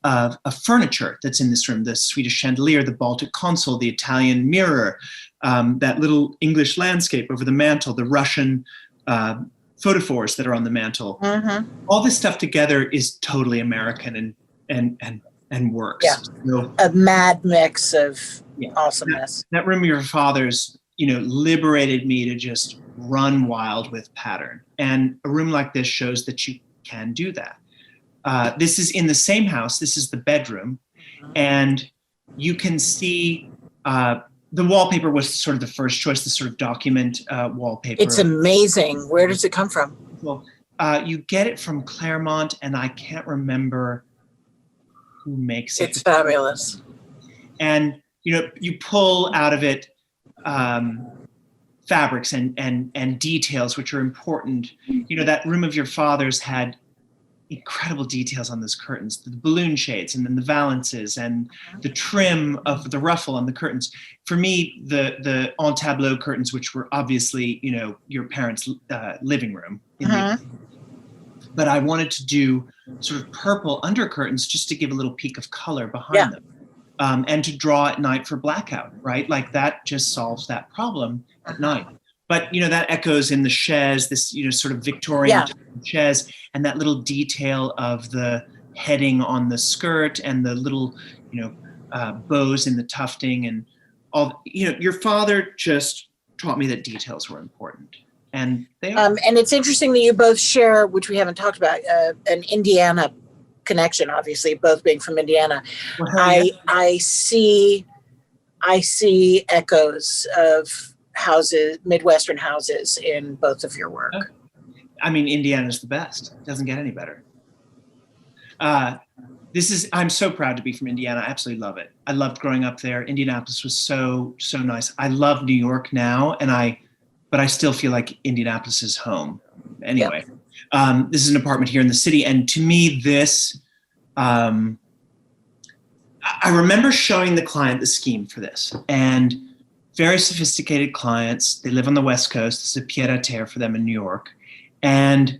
furniture that's in this room, the Swedish chandelier, the Baltic console, the Italian mirror, that little English landscape over the mantle, the Russian photophores that are on the mantle. All this stuff together is totally American and works. Yeah. So, a mad mix of awesomeness. That room of your father's, liberated me to just run wild with pattern. And a room like this shows that you can do that. This is in the same house. This is the bedroom. And you can see the wallpaper was sort of the first choice, the sort of document wallpaper. It's amazing. Where does it come from? Well, you get it from Claremont, and I can't remember who makes it. It's fabulous. And you pull out of it fabrics and details which are important. That room of your father's had incredible details on those curtains, the balloon shades, and then the valances, and the trim of the ruffle on the curtains. For me, the en tableau curtains, which were obviously your parents' living room, but I wanted to do sort of purple under curtains just to give a little peek of color behind them. And to draw at night for blackout, right? Like that just solves that problem at night. But, that echoes in the chaise, this, sort of Victorian chaise, and that little detail of the heading on the skirt and the little, bows in the tufting and all. Your father just taught me that details were important. And they are. And it's interesting that you both share, which we haven't talked about, an Indiana connection, obviously, both being from Indiana. Well, I see echoes of houses, Midwestern houses, in both of your work. I mean, Indiana's the best. It doesn't get any better. I'm so proud to be from Indiana. I absolutely love it. I loved growing up there. Indianapolis was so nice. I love New York now, but I still feel like Indianapolis is home. Anyway, this is an apartment here in the city, and to me, this, I remember showing the client the scheme for this, and very sophisticated clients. They live on the West Coast. This is a pied-à-terre for them in New York. And,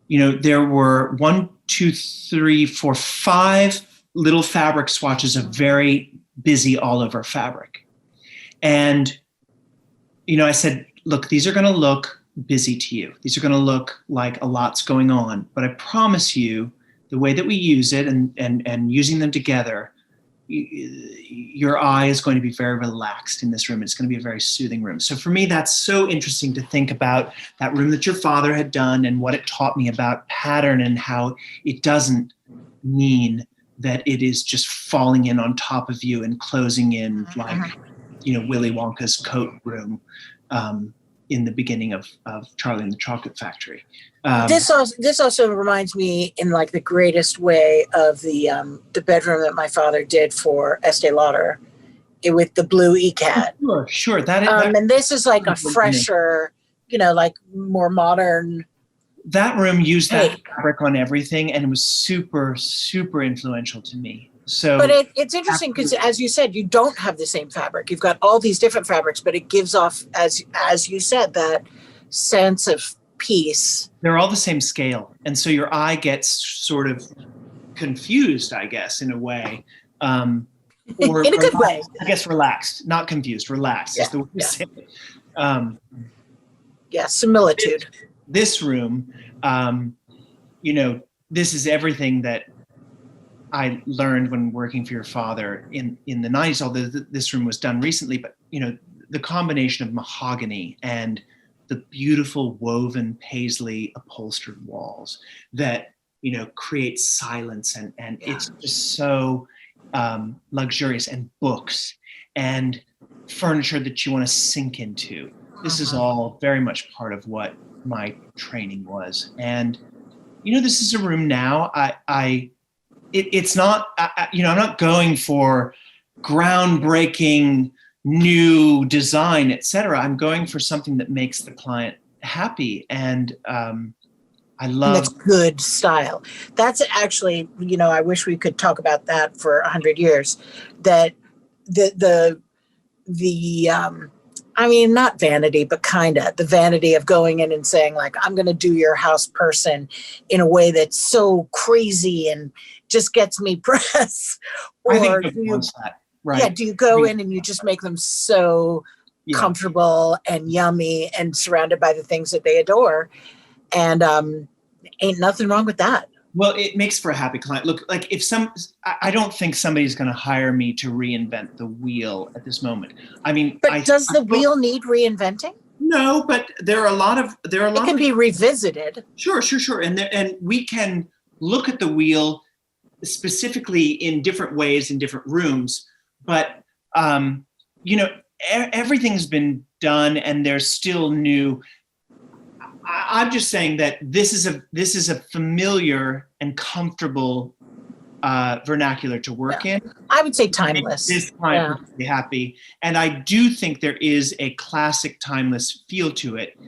there were 1, 2, 3, 4, 5 little fabric swatches of very busy all over fabric. And, I said, look, these are going to look busy to you. These are going to look like a lot's going on, but I promise you, the way that we use it and using them together, your eye is going to be very relaxed in this room. It's going to be a very soothing room. So for me, that's so interesting to think about that room that your father had done and what it taught me about pattern and how it doesn't mean that it is just falling in on top of you and closing in like, Willy Wonka's coat room in the beginning of Charlie and the Chocolate Factory. This also reminds me in like the greatest way of the bedroom that my father did for Estee Lauder with the blue ECAD. Sure. And this is like a fresher, like more modern. That room used that fabric on everything, and it was super, super influential to me. So, but it's interesting because, as you said, you don't have the same fabric. You've got all these different fabrics, but it gives off, as you said, that sense of peace. They're all the same scale, and so your eye gets sort of confused, I guess, in a way. Or in a good way. I guess relaxed, not confused. Relaxed is the way to say it. Similitude. This room, this is everything that I learned when working for your father in the 90s, although this room was done recently, but the combination of mahogany and the beautiful woven paisley upholstered walls that, create silence and it's just so luxurious, and books and furniture that you want to sink into. This is all very much part of what my training was. And, this is a room now, it's not, I'm not going for groundbreaking new design, et cetera. I'm going for something that makes the client happy. And I love— and that's good style. That's actually, I wish we could talk about that for 100 years, that not vanity, but kind of the vanity of going in and saying like, I'm going to do your house person in a way that's so crazy and just gets me press. Or I think that, right? Yeah. Do you go in and you just make them so comfortable and yummy and surrounded by the things that they adore? And ain't nothing wrong with that. Well, it makes for a happy client. Look, like I don't think somebody's going to hire me to reinvent the wheel at this moment. But does the wheel need reinventing? No, but there are a lot of. It can be revisited. Sure. And we can look at the wheel specifically in different ways in different rooms. But everything's been done, and there's still new. I'm just saying that this is a familiar and comfortable vernacular to work in. I would say timeless. This client would be happy, and I do think there is a classic, timeless feel to it.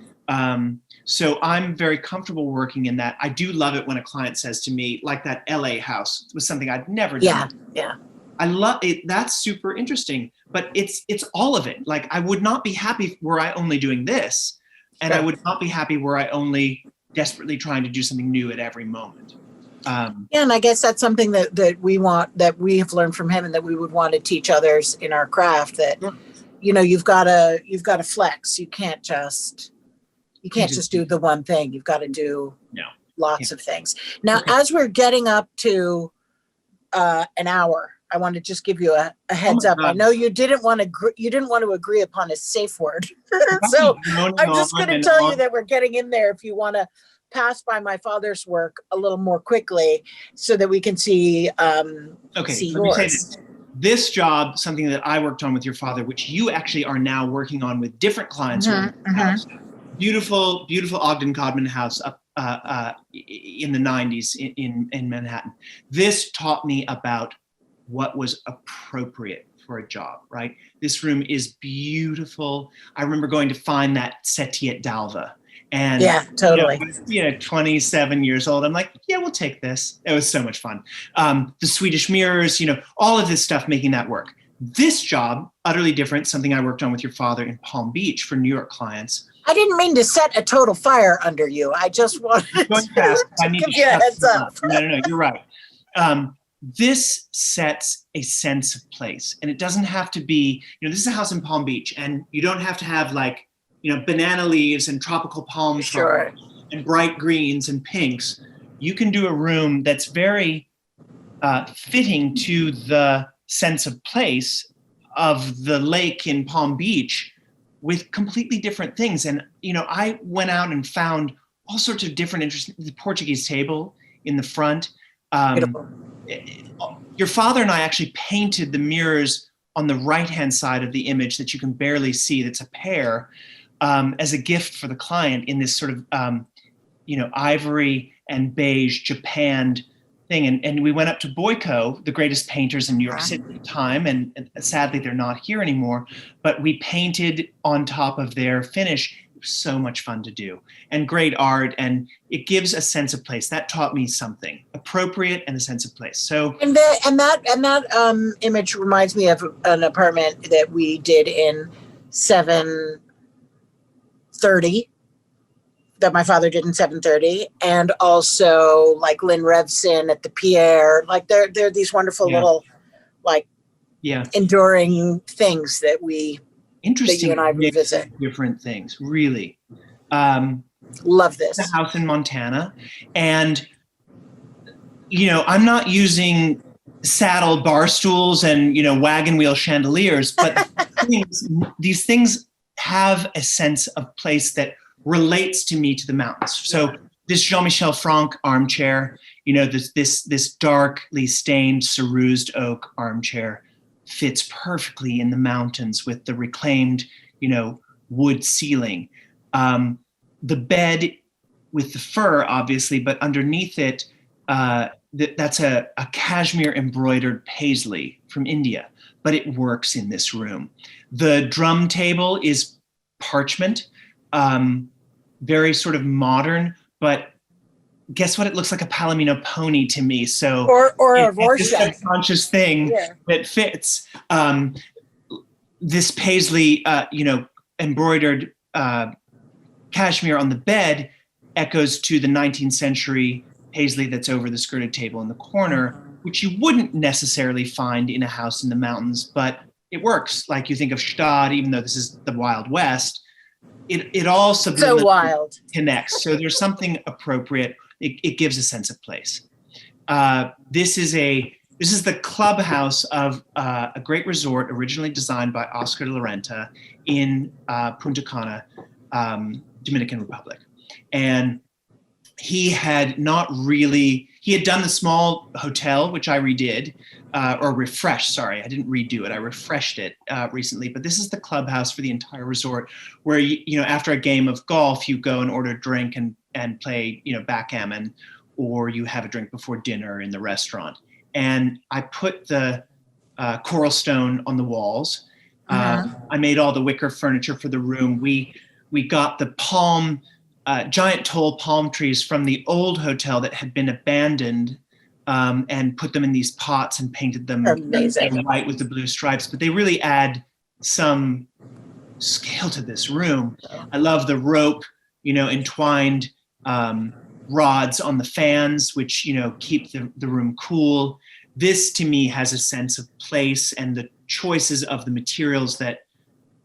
So I'm very comfortable working in that. I do love it when a client says to me, like that LA house was something I'd never done. Yeah. I love it. That's super interesting, but it's all of it. Like I would not be happy were I only doing this. And I would not be happy were I only desperately trying to do something new at every moment. And I guess that's something that we want, that we have learned from him, and that we would want to teach others in our craft. That you've got to flex. You can't just do the one thing. You've got to do lots of things. Now, as we're getting up to an hour, I want to just give you a heads up. I know you didn't want to agree upon a safe word. So I'm just going to tell you that we're getting in there. If you want to pass by my father's work a little more quickly so that we can see, see yours. This job, something that I worked on with your father, which you actually are now working on with different clients. House. Beautiful, beautiful Ogden Codman house up in the 90s in Manhattan. This taught me about what was appropriate for a job, right? This room is beautiful. I remember going to find that settee at Dalva. And totally. 27 years old. I'm like, yeah, we'll take this. It was so much fun. The Swedish mirrors, all of this stuff, making that work. This job, utterly different, something I worked on with your father in Palm Beach for New York clients. I didn't mean to set a total fire under you. I just wanted to give you a heads up. No, you're right. This sets a sense of place, and it doesn't have to be, this is a house in Palm Beach, and you don't have to have banana leaves and tropical palm Sure. fronds and bright greens and pinks, you can do a room that's very fitting to the sense of place of the lake in Palm Beach with completely different things. And, I went out and found all sorts of different interesting, the Portuguese table in the front. Beautiful. Your father and I actually painted the mirrors on the right-hand side of the image that you can barely see, that's a pair, as a gift for the client in this sort of, ivory and beige japanned thing. And we went up to Boyko, the greatest painters in New York City at the time, and sadly they're not here anymore, but we painted on top of their finish. It was so much fun to do, and great art, and it gives a sense of place. That taught me something appropriate and a sense of place. So that image reminds me of an apartment that we did in 730 that my father did in 730, and also like Lynn Revson at the Pierre. Like they're these wonderful little enduring things that interesting, that you and I revisit. Different things, really. Love this. The house in Montana, and I'm not using saddle bar stools and wagon wheel chandeliers, but these things have a sense of place that relates to me to the mountains. So this Jean-Michel Franck armchair, this darkly stained cerused oak armchair fits perfectly in the mountains with the reclaimed, wood ceiling. The bed with the fur, obviously, but underneath it, that's a cashmere embroidered paisley from India, but it works in this room. The drum table is parchment, very sort of modern, but guess what? It looks like a Palomino pony to me. So or a it's Rorschach. a subconscious thing that fits. This paisley, embroidered cashmere on the bed echoes to the 19th century paisley that's over the skirted table in the corner, which you wouldn't necessarily find in a house in the mountains, but it works. Like you think of Gstaad, even though this is the Wild West, it all subliminally connects. So there's something appropriate. It gives a sense of place. This is the clubhouse of a great resort originally designed by Oscar de la Renta in Punta Cana, Dominican Republic. And he had done the small hotel, which I redid, or refreshed, sorry, I didn't redo it, I refreshed it recently, but this is the clubhouse for the entire resort where, after a game of golf, you go and order a drink and play, backgammon, or you have a drink before dinner in the restaurant. And I put the coral stone on the walls. I made all the wicker furniture for the room. We got the giant tall palm trees from the old hotel that had been abandoned, and put them in these pots and painted them white with the blue stripes. But they really add some scale to this room. I love the rope, entwined rods on the fans, which, keep the room cool. This to me has a sense of place, and the choices of the materials that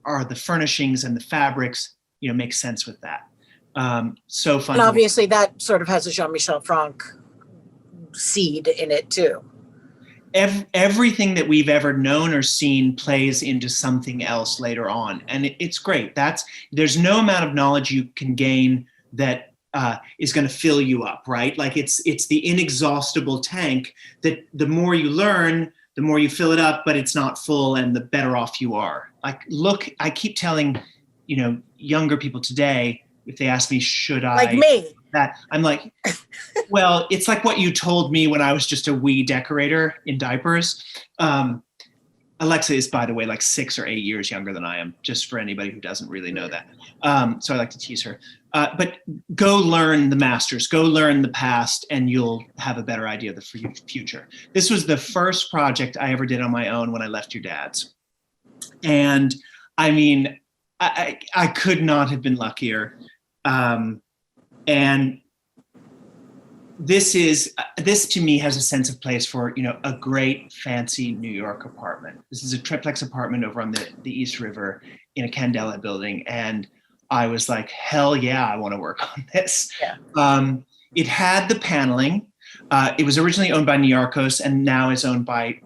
are the furnishings and the fabrics, make sense with that. So fun. And obviously that sort of has a Jean-Michel Franck seed in it too. Everything that we've ever known or seen plays into something else later on. And it's great. There's no amount of knowledge you can gain that is going to fill you up, right? Like it's the inexhaustible tank that the more you learn, the more you fill it up, but it's not full, and the better off you are. Like, look, I keep telling, younger people today, if they ask me, should I? Like me. That I'm like, well, it's like what you told me when I was just a wee decorator in diapers. Alexa is, by the way, like 6 or 8 years younger than I am, just for anybody who doesn't really know that. So I like to tease her. But go learn the masters, go learn the past, and you'll have a better idea of the future. This was the first project I ever did on my own when I left your dad's. And I mean, I could not have been luckier. And this to me has a sense of place for, a great fancy New York apartment. This is a triplex apartment over on the East River in a Candela building. And I was like, hell yeah, I want to work on this. Yeah. It had the paneling. It was originally owned by Niarchos and now is owned by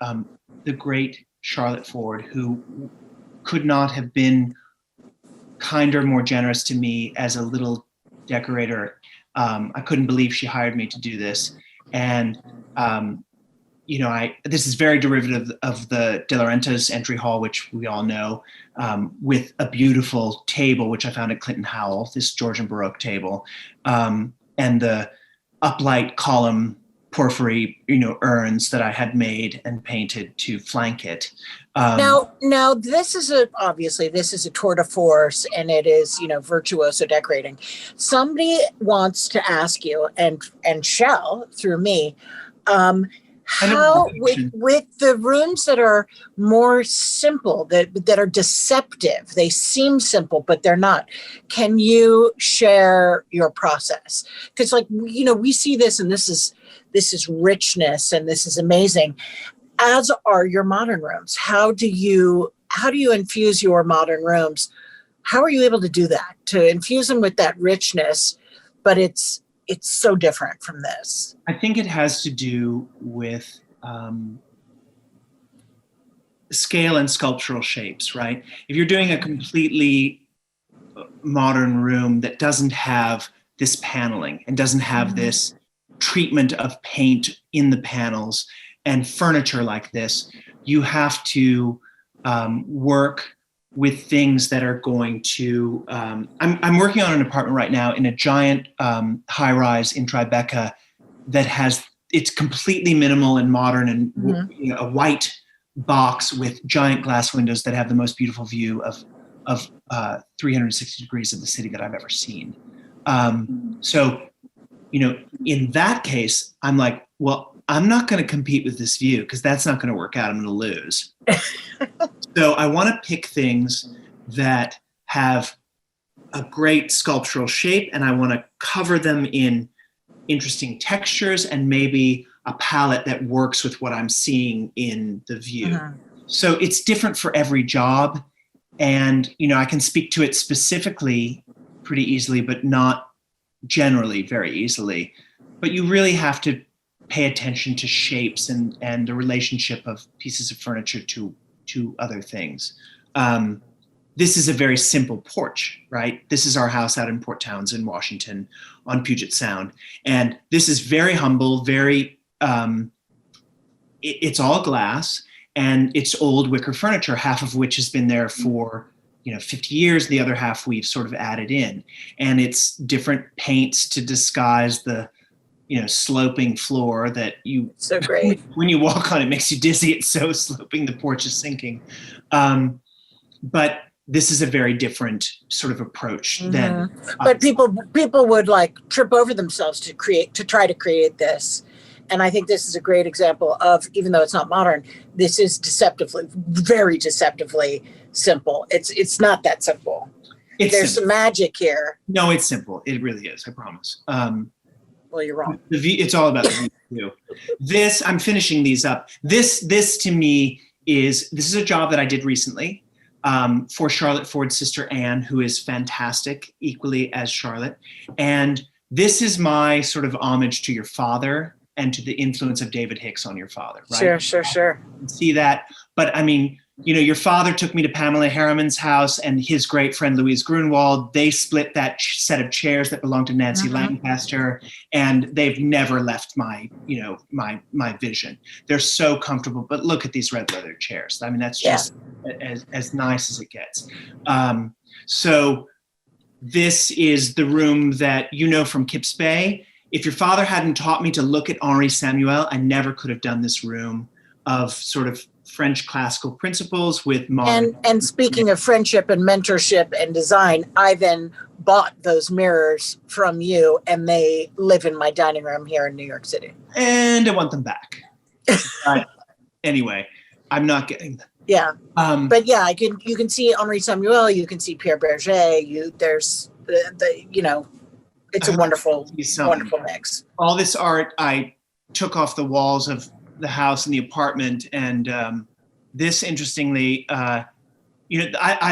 the great Charlotte Ford, who could not have been kinder, more generous to me as a little decorator. I couldn't believe she hired me to do this. And, this is very derivative of the De Laurentiis entry hall, which we all know, with a beautiful table, which I found at Clinton Howell, this Georgian Baroque table, and the uplight column porphyry, urns that I had made and painted to flank it. Now, this is obviously a tour de force, and it is, virtuoso decorating. Somebody wants to ask you, and shall through me, how with the rooms that are more simple, that are deceptive, they seem simple, but they're not. Can you share your process? Because, we see this, and this is richness, and this is amazing, as are your modern rooms. How do you infuse your modern rooms? How are you able to do that, to infuse them with that richness, but it's so different from this? I think it has to do with scale and sculptural shapes, right? If you're doing a completely modern room that doesn't have this paneling and doesn't have this treatment of paint in the panels and furniture like this, you have to work with things that are going to, I'm working on an apartment right now in a giant high-rise in Tribeca that it's completely minimal and modern, and a white box with giant glass windows that have the most beautiful view of 360 degrees of the city that I've ever seen. So, in that case, I'm like, well, I'm not going to compete with this view because that's not going to work out. I'm going to lose. So I want to pick things that have a great sculptural shape, and I want to cover them in interesting textures and maybe a palette that works with what I'm seeing in the view. So it's different for every job. And, I can speak to it specifically pretty easily, but not generally very easily. But you really have to pay attention to shapes and the relationship of pieces of furniture to other things. This is a very simple porch, right? This is our house out in Port Townsend, Washington, on Puget Sound. And this is very humble, it's all glass, and it's old wicker furniture, half of which has been there for 50 years. The other half we've sort of added in. And it's different paints to disguise the sloping floor that so great. When you walk on it makes you dizzy. It's so sloping, the porch is sinking. But this is a very different sort of approach than. But people would trip over themselves to try to create this. And I think this is a great example of, even though it's not modern, this is very deceptively simple. It's not that simple. There's some magic here. No, it's simple. It really is. I promise. Well, you're wrong. It's all about the view. This, I'm finishing these up. This to me this is a job that I did recently for Charlotte Ford's sister Anne, who is fantastic, equally as Charlotte. And this is my sort of homage to your father and to the influence of David Hicks on your father, right? Sure. See that? But I mean, your father took me to Pamela Harriman's house and his great friend Louise Grunwald. They split that set of chairs that belonged to Nancy Lancaster, and they've never left my vision. They're so comfortable. But look at these red leather chairs. I mean, that's just as nice as it gets. So this is the room that from Kips Bay. If your father hadn't taught me to look at Henri Samuel, I never could have done this room of sort of French classical principles with modern. And speaking of friendship and mentorship and design, I then bought those mirrors from you, and they live in my dining room here in New York City. And I want them back. Anyway, I'm not getting them. Yeah. But yeah, you can see Henri Samuel, you can see Pierre Berger, there's it's a wonderful mix. All this art I took off the walls of the house and the apartment, and this, interestingly, I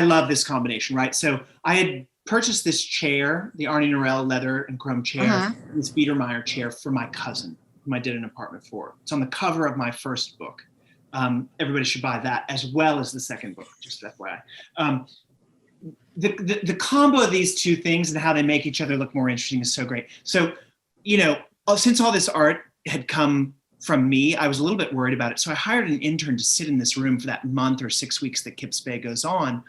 love this combination, right? So I had purchased this chair, the Arnie Norell leather and chrome chair, this Biedermeier chair for my cousin, whom I did an apartment for. It's on the cover of my first book. Everybody should buy that as well as the second book, just FYI. The combo of these two things and how they make each other look more interesting is so great. So, you know, since all this art had come from me, I was a little bit worried about it. So I hired an intern to sit in this room for that month or 6 weeks that Kips Bay goes on.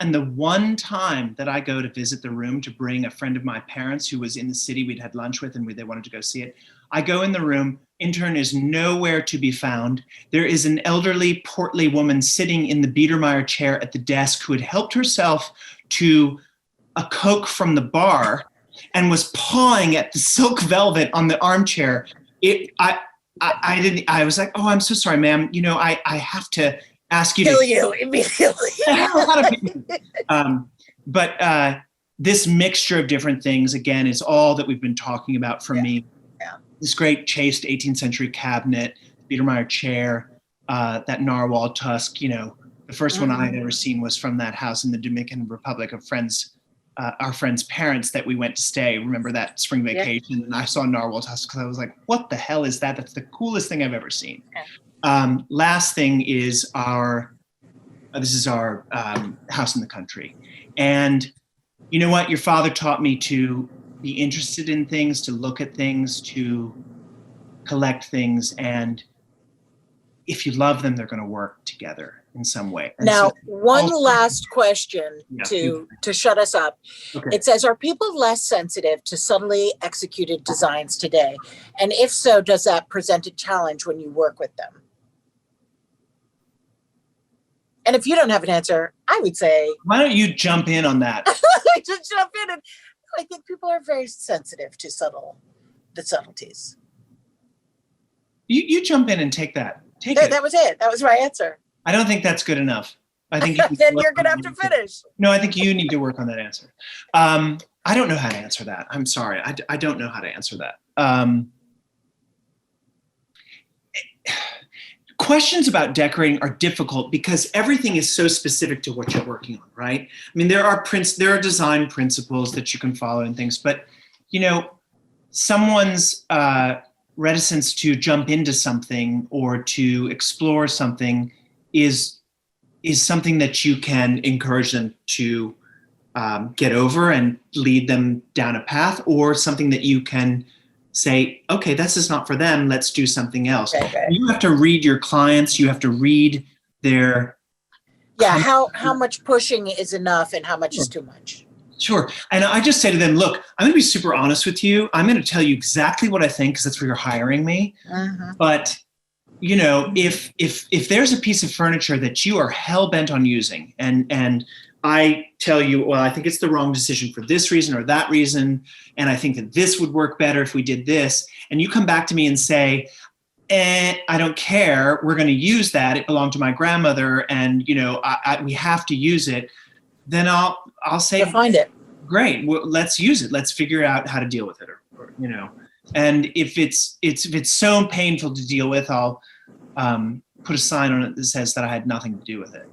And the one time that I go to visit the room to bring a friend of my parents who was in the city we'd had lunch with and they wanted to go see it, I go in the room, intern is nowhere to be found. There is an elderly, portly woman sitting in the Biedermeier chair at the desk who had helped herself to a Coke from the bar and was pawing at the silk velvet on the armchair. I was like, oh, I'm so sorry, ma'am. You know, I have to ask you kill you immediately. But this mixture of different things, again, is all that we've been talking about for me. Yeah. This great chased 18th century cabinet, Biedermeier chair, that narwhal tusk, you know, the first one I had ever seen was from that house in the Dominican Republic of our friends' parents that we went to stay. Remember that spring vacation? Yeah. And I saw narwhal tusk because I was like, what the hell is that? That's the coolest thing I've ever seen. Yeah. Last thing is this is our house in the country. And you know what? Your father taught me to be interested in things, to look at things, to collect things. And if you love them, they're going to work together in some way. And now, so one last question to shut us up. Okay. It says, are people less sensitive to subtly executed designs today? And if so, does that present a challenge when you work with them? And if you don't have an answer, I would say, why don't you jump in on that? Just jump in. And I think people are very sensitive to the subtleties. You jump in and take that. That was it. That was my answer. I don't think that's good enough. I think then you're going to have to finish. No, I think you need to work on that answer. I don't know how to answer that. I'm sorry. I don't know how to answer that. Questions about decorating are difficult because everything is so specific to what you're working on, right? I mean, there are design principles that you can follow and things, but you know, someone's reticence to jump into something or to explore something is something that you can encourage them to get over and lead them down a path, or something that you can say, okay, this is not for them, let's do something else. Okay. You have to read your clients, you have to read their... Yeah, how much pushing is enough and how much is too much. Sure. And I just say to them, look, I'm going to be super honest with you. I'm going to tell you exactly what I think because that's where you're hiring me. But, you know, if there's a piece of furniture that you are hell-bent on using and I tell you, well, I think it's the wrong decision for this reason or that reason, and I think that this would work better if we did this, and you come back to me and say, I don't care, we're going to use that, it belonged to my grandmother, and you know, we have to use it, then I'll say, find it. Great, well, let's use it. Let's figure out how to deal with it, or you know. And if it's so painful to deal with, I'll put a sign on it that says that I had nothing to do with it.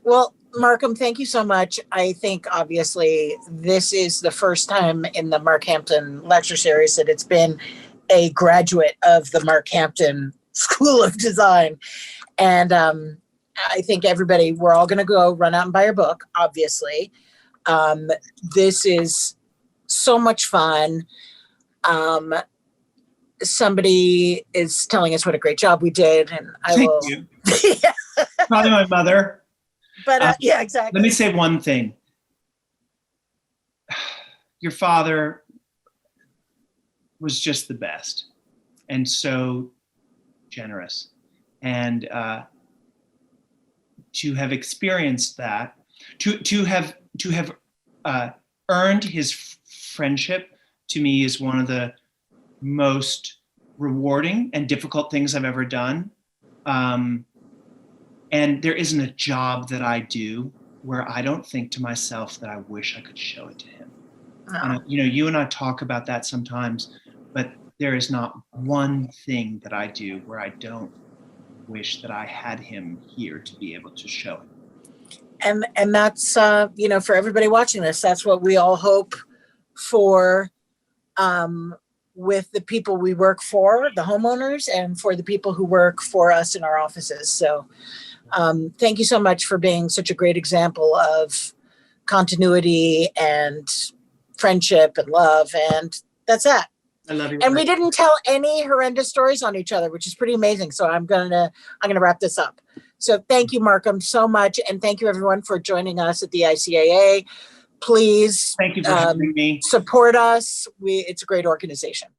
Well, Markham, thank you so much. I think obviously this is the first time in the Mark Hampton lecture series that it's been a graduate of the Mark Hampton School of Design. And I think everybody, we're all going to go run out and buy your book, obviously. This is so much fun. Somebody is telling us what a great job we did. And Thank you. Probably my mother. But yeah, exactly. Let me say one thing. Your father was just the best and so generous. And to have experienced that, to have earned his friendship, to me is one of the most rewarding and difficult things I've ever done. And there isn't a job that I do where I don't think to myself that I wish I could show it to him. Oh. And, you know, you and I talk about that sometimes, but there is not one thing that I do where I don't wish that I had him here to be able to show it. And that's, you know, for everybody watching this, that's what we all hope for, with the people we work for, the homeowners, and for the people who work for us in our offices. So thank you so much for being such a great example of continuity and friendship and love. And that's that. I love you. And we didn't tell any horrendous stories on each other, which is pretty amazing. So I'm gonna wrap this up. So thank you, Markham, so much. And thank you everyone for joining us at the ICAA. Please thank you for having me. Support us. It's a great organization.